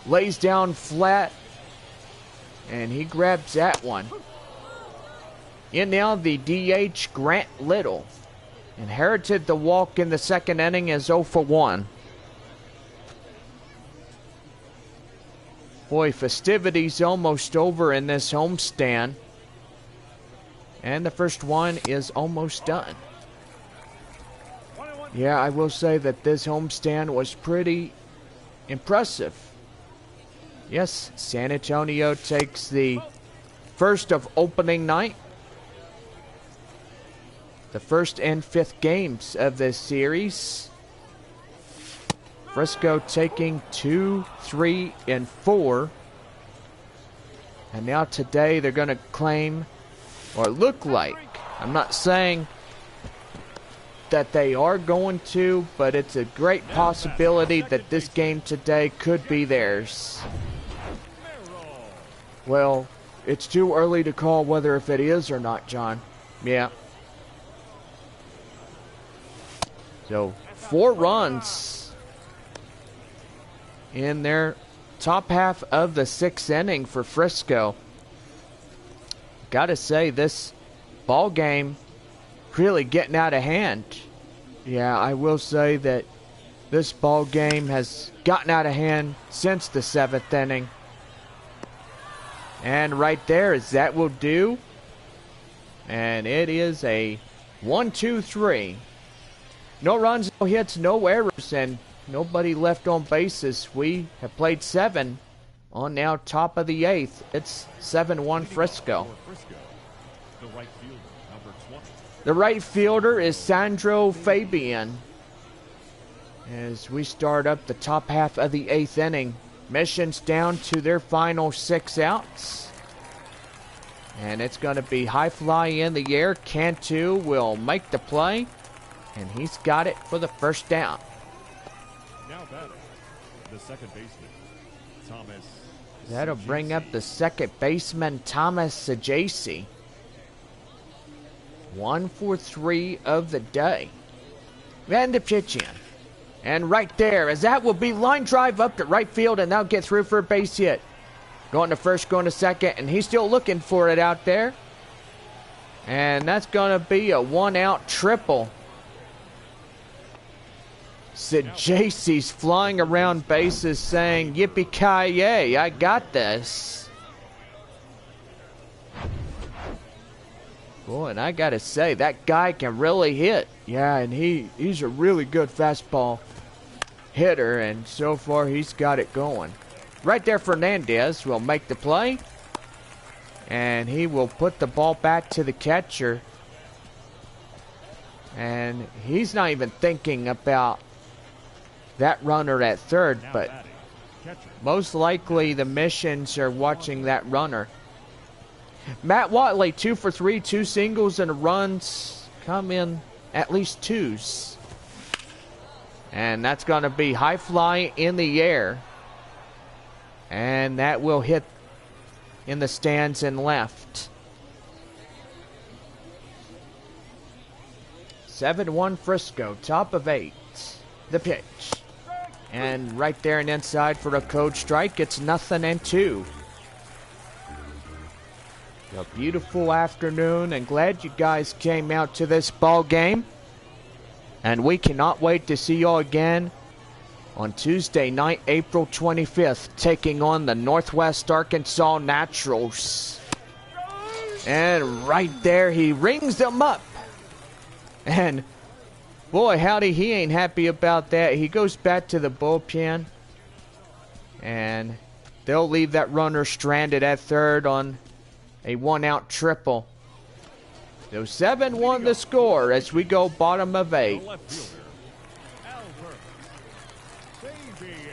lays down flat. And he grabs that one. In now the DH, Grant Little. Inherited the walk in the second inning as 0 for 1. Boy, festivities almost over in this homestand. And the first one is almost done. Yeah, I will say that this homestand was pretty impressive. Yes, San Antonio takes the first of opening night. The first and fifth games of this series. Frisco taking 2, 3, and 4. And now today they're going to claim, or look like, I'm not saying that they are going to, but it's a great possibility that this game today could be theirs. Well, it's too early to call whether if it is or not, John. Yeah. So, 4 runs in their top half of the 6th inning for Frisco. Gotta say, this ball game really getting out of hand. Yeah, I will say that this ball game has gotten out of hand since the 7th inning. And right there, as that will do. And it is a 1-2-3. No runs, no hits, no errors, and nobody left on bases. We have played 7 on now top of the 8th. It's 7-1 Frisco. The right fielder is Sandro Fabian. As we start up the top half of the 8th inning. Mission's down to their final 6 outs. And it's going to be high fly in the air. Cantu will make the play. And he's got it for the first down. Now batting, the second baseman, Thomas. That'll bring up the second baseman, Thomas Sajasi. 1 for 3 of the day. And the pitch in. And right there, as that will be line drive up to right field, and they'll get through for a base hit. Going to first, going to second, and he's still looking for it out there. And that's going to be a 1-out triple. Sajasi's flying around bases saying, yippee-ki-yay, I got this. Boy, and I got to say, that guy can really hit. Yeah, and he's a really good fastball hitter, and so far he's got it going. Right there, Fernandez will make the play. And he will put the ball back to the catcher. And he's not even thinking about that runner at third, but most likely the Missions are watching that runner. Matt Watley, 2 for 3, 2 singles, and runs come in at least 2s. And that's going to be high fly in the air. And that will hit in the stands and left. 7-1 Frisco, top of 8. The pitch. And right there and inside for a code strike, it's 0-2. A beautiful afternoon, and glad you guys came out to this ball game. And we cannot wait to see you all again on Tuesday night, April 25th, taking on the Northwest Arkansas Naturals. And right there, he rings them up. And boy, howdy, he ain't happy about that. He goes back to the bullpen. And they'll leave that runner stranded at third on a 1-out triple. So 7-1 the score as we go bottom of 8.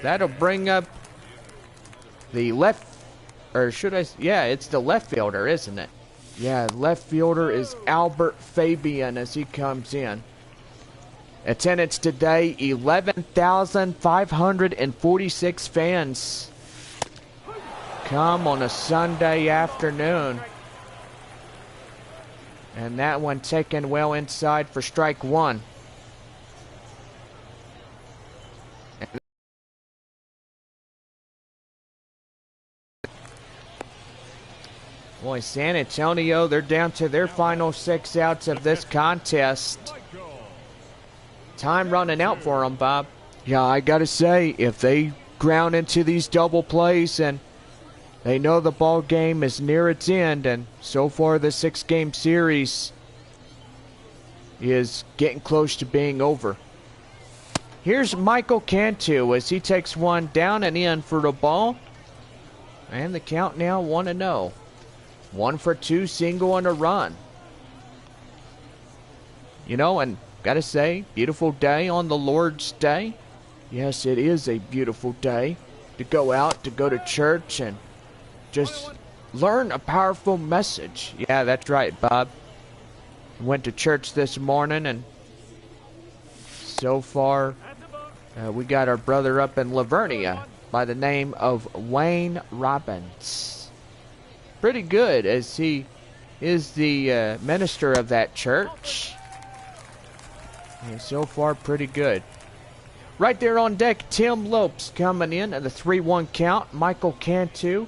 That'll bring up the left or should I? Yeah, it's the left fielder, isn't it? Yeah, left fielder is Albert Fabian as he comes in. Attendance today, 11,546 fans. Come on a Sunday afternoon. And that one taken well inside for strike one. Boy, San Antonio, they're down to their final 6 outs of this contest. Time running out for them, Bob. Yeah, I gotta say, if they ground into these double plays and they know the ball game is near its end, and so far the 6-game series is getting close to being over. Here's Michael Cantu as he takes one down and in for the ball. And the count now 1-0. 1 for 2, single and a run. You know, and gotta say, beautiful day on the Lord's Day. Yes, it is a beautiful day to go out, to go to church, and just learn a powerful message. Yeah, that's right, Bob. Went to church this morning, and so far, we got our brother up in Lavernia by the name of Wayne Robbins. Pretty good, as he is the minister of that church. And so far, pretty good. Right there on deck, Tim Lopes coming in at the 3-1 count. Michael Cantu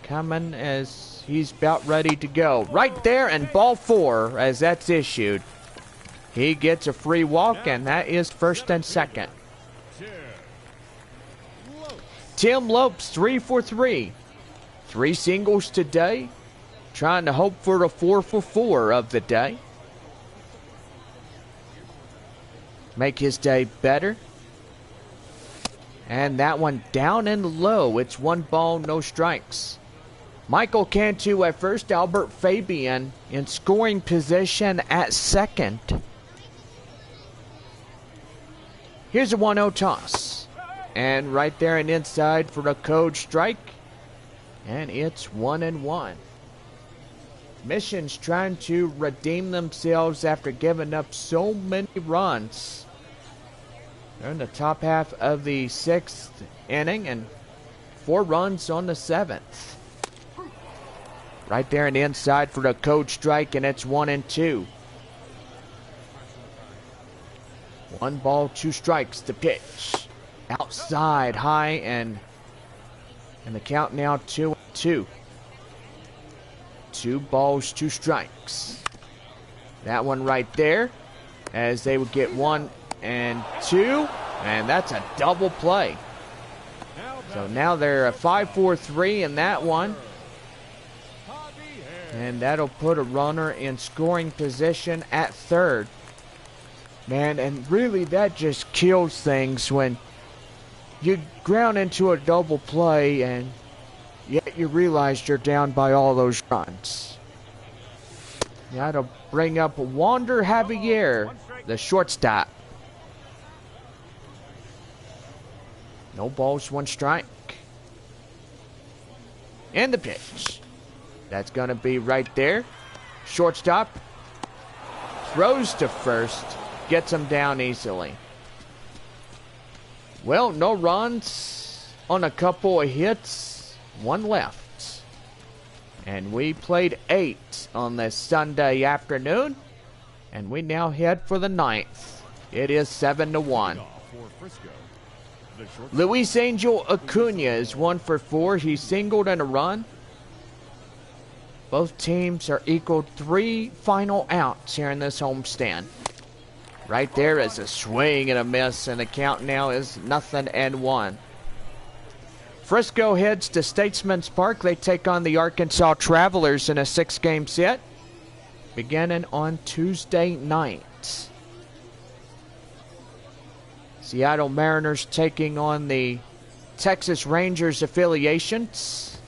coming as he's about ready to go. Right there, and ball 4 as that's issued. He gets a free walk, and that is first and second. Tim Lopes, 3 for 3. 3 singles today. Trying to hope for a 4 for 4 of the day. Make his day better. And that one down and low. It's 1 ball, no strikes. Michael Cantu at first. Albert Fabian in scoring position at second. Here's a 1-0 toss. And right there and inside for the code strike. And it's 1-1. Mission's trying to redeem themselves after giving up so many runs. They're in the top half of the 6th inning and 4 runs on the 7th. Right there and inside for the code strike, and it's 1-2. 1 ball, 2 strikes to pitch. Outside, high, and the count now 2-2. 2 balls, 2 strikes. That one right there, as they would get 1 and 2, and that's a double play. So now they're a 5-4-3 in that one. And that'll put a runner in scoring position at third. Man, and really that just kills things when you ground into a double play and yet you realize you're down by all those runs. That'll bring up Wander Javier, the shortstop. No balls, 1 strike. And the pitch. That's going to be right there. Shortstop throws to first. Gets him down easily. Well, no runs on a couple of hits. 1 left. And we played 8 on this Sunday afternoon. And we now head for the 9th. It is 7-1. Luis Angel Acuna is 1 for 4. He singled and a run. Both teams are equal 3 final outs here in this homestand. Right there is a swing and a miss, and the count now is 0-1. Frisco heads to Statesman's Park. They take on the Arkansas Travelers in a 6-game set, beginning on Tuesday night. Seattle Mariners taking on the Texas Rangers affiliations.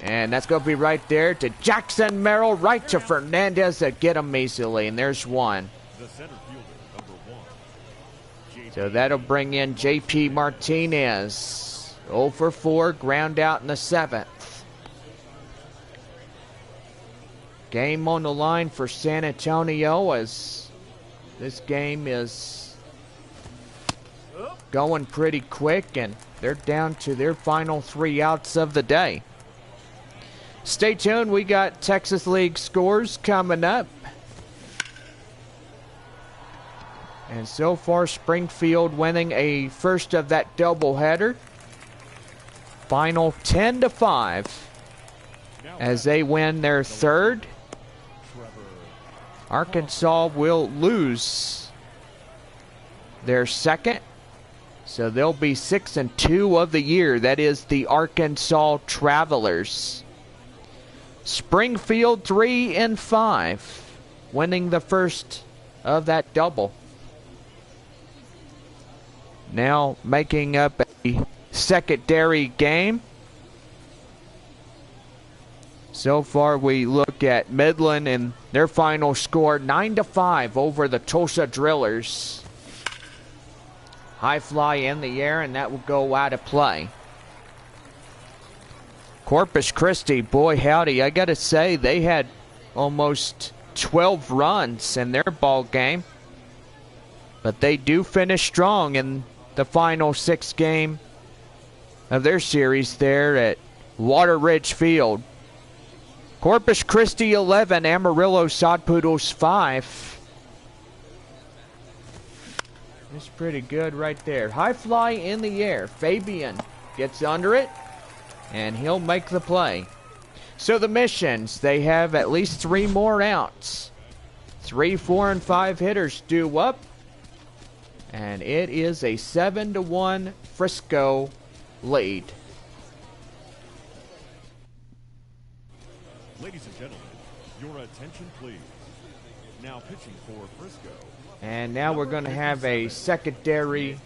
And that's going to be right there to Jackson Merrill, right to Fernandez to get him easily. And there's 1. The center fielder, number 1. So that'll bring in J.P. Martinez. 0 for 4, ground out in the 7th. Game on the line for San Antonio as this game is going pretty quick and they're down to their final 3 outs of the day. Stay tuned, we got Texas League scores coming up. And so far, Springfield winning a first of that doubleheader. Final 10-5 as they win their third. Arkansas will lose their second. So they'll be 6-2 of the year. That is the Arkansas Travelers. Springfield 3-5, winning the first of that double. Now making up a secondary game. So far we look at Midland and their final score 9-5 over the Tulsa Drillers. High fly in the air and that will go out of play. Corpus Christi, boy howdy, I gotta say they had almost 12 runs in their ball game. But they do finish strong in the final 6 game of their series there at Water Ridge Field. Corpus Christi 11, Amarillo Sod Poodles 5. That's pretty good right there. High fly in the air. Fabian gets under it, and he'll make the play. So the Missions, they have at least 3 more outs. 3, 4, and 5 hitters due up. And it is a 7-1 Frisco lead. Ladies and gentlemen, your attention please. Now pitching for Frisco. And now we're going to have a secondary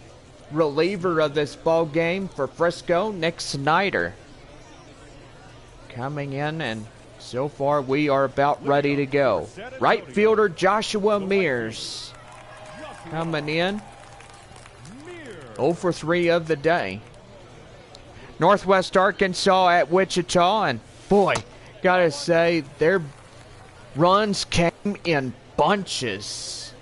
reliever of this ball game for Frisco, Nick Snyder. Coming in, and so far we are about ready to go. Right fielder Joshua Mears coming in. 0 for 3 of the day. Northwest Arkansas at Wichita, and boy, gotta say, their runs came in bunches.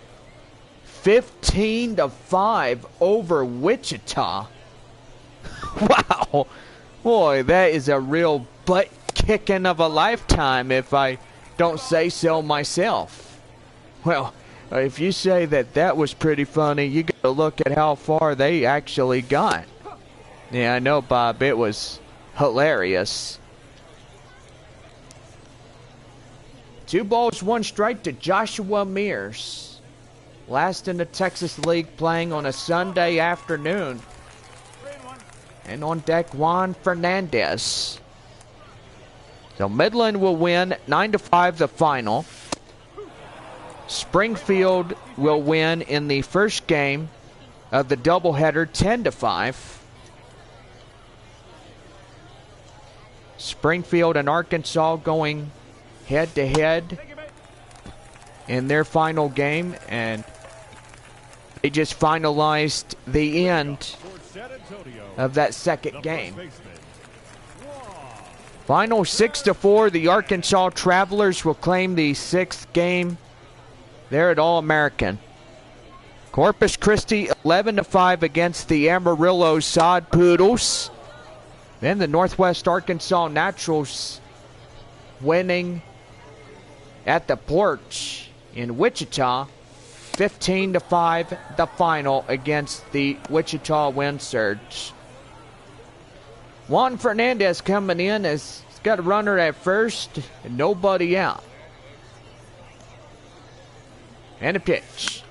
15-5 over Wichita. Wow. Boy, that is a real butt kicking of a lifetime if I don't say so myself. Well, if you say that that was pretty funny, you got to look at how far they actually got. Yeah, I know, Bob, it was hilarious. 2 balls, 1 strike to Joshua Mears. Last in the Texas League, playing on a Sunday afternoon. And on deck, Juan Fernandez. So Midland will win 9-5 the final. Springfield will win in the first game of the doubleheader 10-5. Springfield and Arkansas going head-to-head in their final game, and they just finalized the end of that second game. Final 6-4, the Arkansas Travelers will claim the 6th game there at All-American. Corpus Christi 11-5 against the Amarillo Sod Poodles. Then the Northwest Arkansas Naturals winning at the Porch in Wichita, 15-5 the final against the Wichita Wind Surge. Juan Fernandez coming in as he's got a runner at first and nobody out. And a pitch.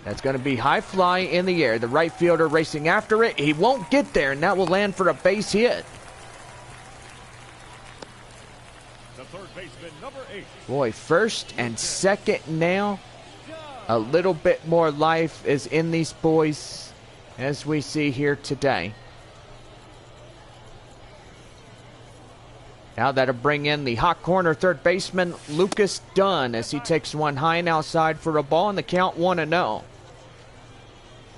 That's going to be high fly in the air. The right fielder racing after it. He won't get there, and that will land for a base hit. The third baseman, number 8. Boy, first and second now. A little bit more life is in these boys as we see here today. Now that'll bring in the hot corner third baseman Lucas Dunn as he takes one high and outside for a ball, and the count 1-0.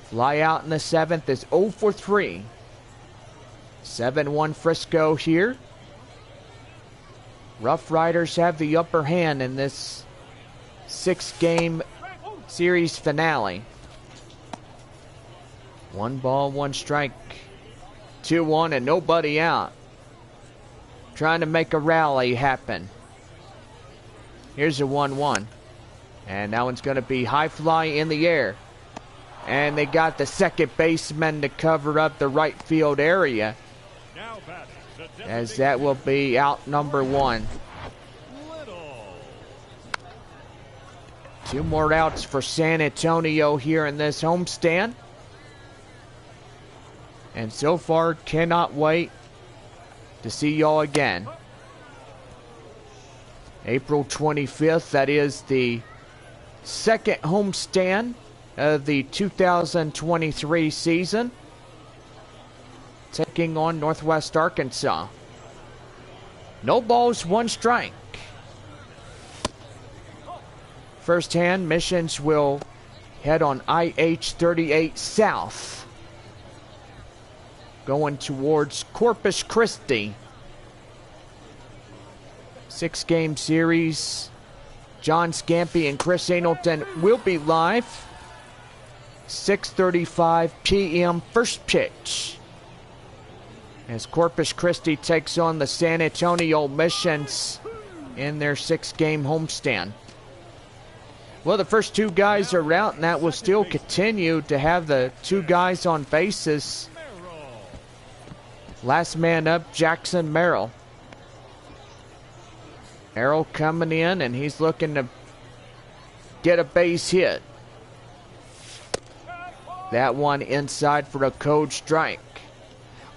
Fly out in the 7th is 0 for 3. 7-1 Frisco here. RoughRiders have the upper hand in this 6-game series finale. 1 ball, 1 strike. 2-1 and nobody out. Trying to make a rally happen. Here's a 1-1. And that one's going to be high fly in the air. And they got the second baseman to cover up the right field area. As that will be out number 1. 2 more outs for San Antonio here in this homestand. And so far, cannot wait to see y'all again. April 25th, that is the second homestand of the 2023 season. Taking on Northwest Arkansas. No balls, 1 strike. First hand, Missions will head on IH-38 south, going towards Corpus Christi. 6-game series. John Scampy and Chris Angleton will be live. 6:35 p.m. first pitch, as Corpus Christi takes on the San Antonio Missions in their 6-game homestand. Well, the first 2 guys are out, and that will still continue to have the 2 guys on bases. Last man up, Jackson Merrill. Merrill coming in, and he's looking to get a base hit. That one inside for a code strike.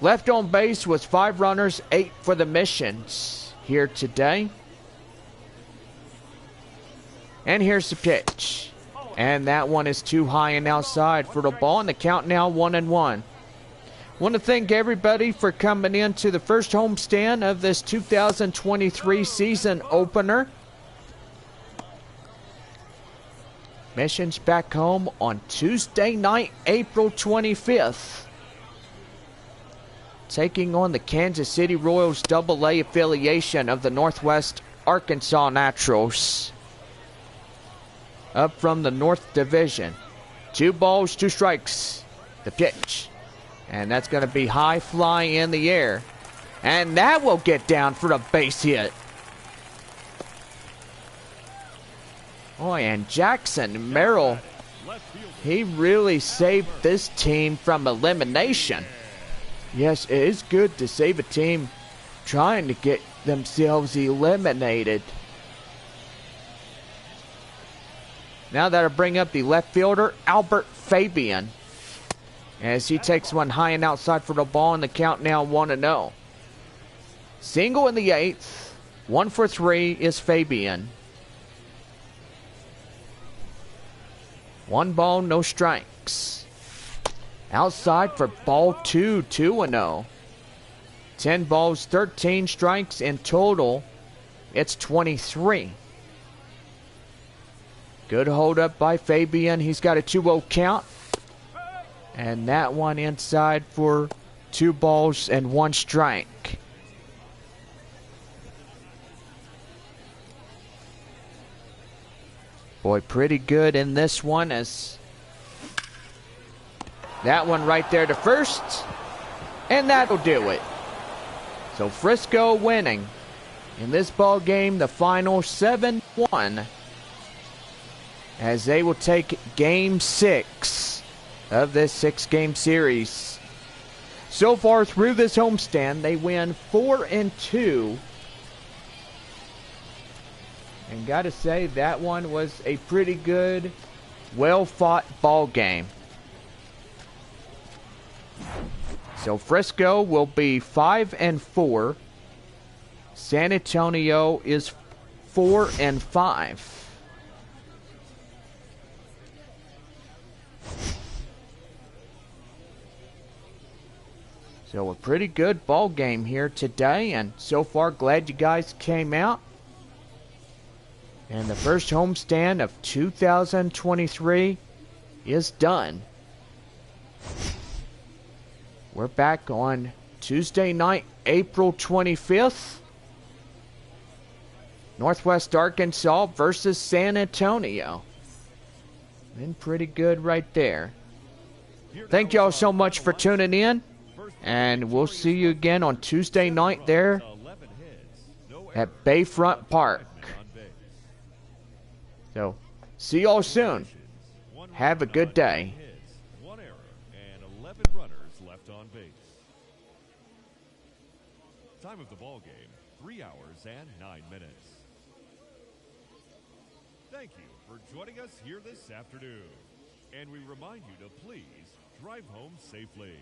Left on base was 5 runners, 8 for the Missions here today. And here's the pitch. And that one is too high and outside for the ball, and the count now 1-1. Want to thank everybody for coming into the first homestand of this 2023 season opener. Missions back home on Tuesday night, April 25th. Taking on the Kansas City Royals AA affiliation of the Northwest Arkansas Naturals. Up from the North Division. 2 balls, 2 strikes. The pitch. And that's going to be high fly in the air. And that will get down for a base hit. Oh, and Jackson Merrill, he really saved this team from elimination. Yes, it is good to save a team trying to get themselves eliminated. Now that'll bring up the left fielder, Albert Fabian, as he takes one high and outside for the ball, and the count now 1-0. Single in the 8th, 1 for 3 is Fabian. 1 ball, no strikes. Outside for ball 2, 2-0. 10 balls, 13 strikes in total. It's 23. Good hold up by Fabian. He's got a 2-0 count. And that one inside for 2 balls and 1 strike. Boy, pretty good in this one, as that one right there to first. And that'll do it. So Frisco winning in this ball game, the final 7-1. As they will take game 6 of this 6-game series. So far through this homestand, they win 4-2. And gotta say, that one was a pretty good, well-fought ball game. So Frisco will be 5-4. San Antonio is 4-5. So a pretty good ball game here today, and so far glad you guys came out. And the first homestand of 2023 is done. We're back on Tuesday night, April 25th. Northwest Arkansas versus San Antonio. Been pretty good right there. Thank y'all so much for tuning in. And we'll see you again on Tuesday night there at Bayfront Park. So, see y'all soon. Have a good day. 1 error and 11 runners left on base. Time of the ball game, 3 hours and 9 minutes. Thank you for joining us here this afternoon. And we remind you to please drive home safely.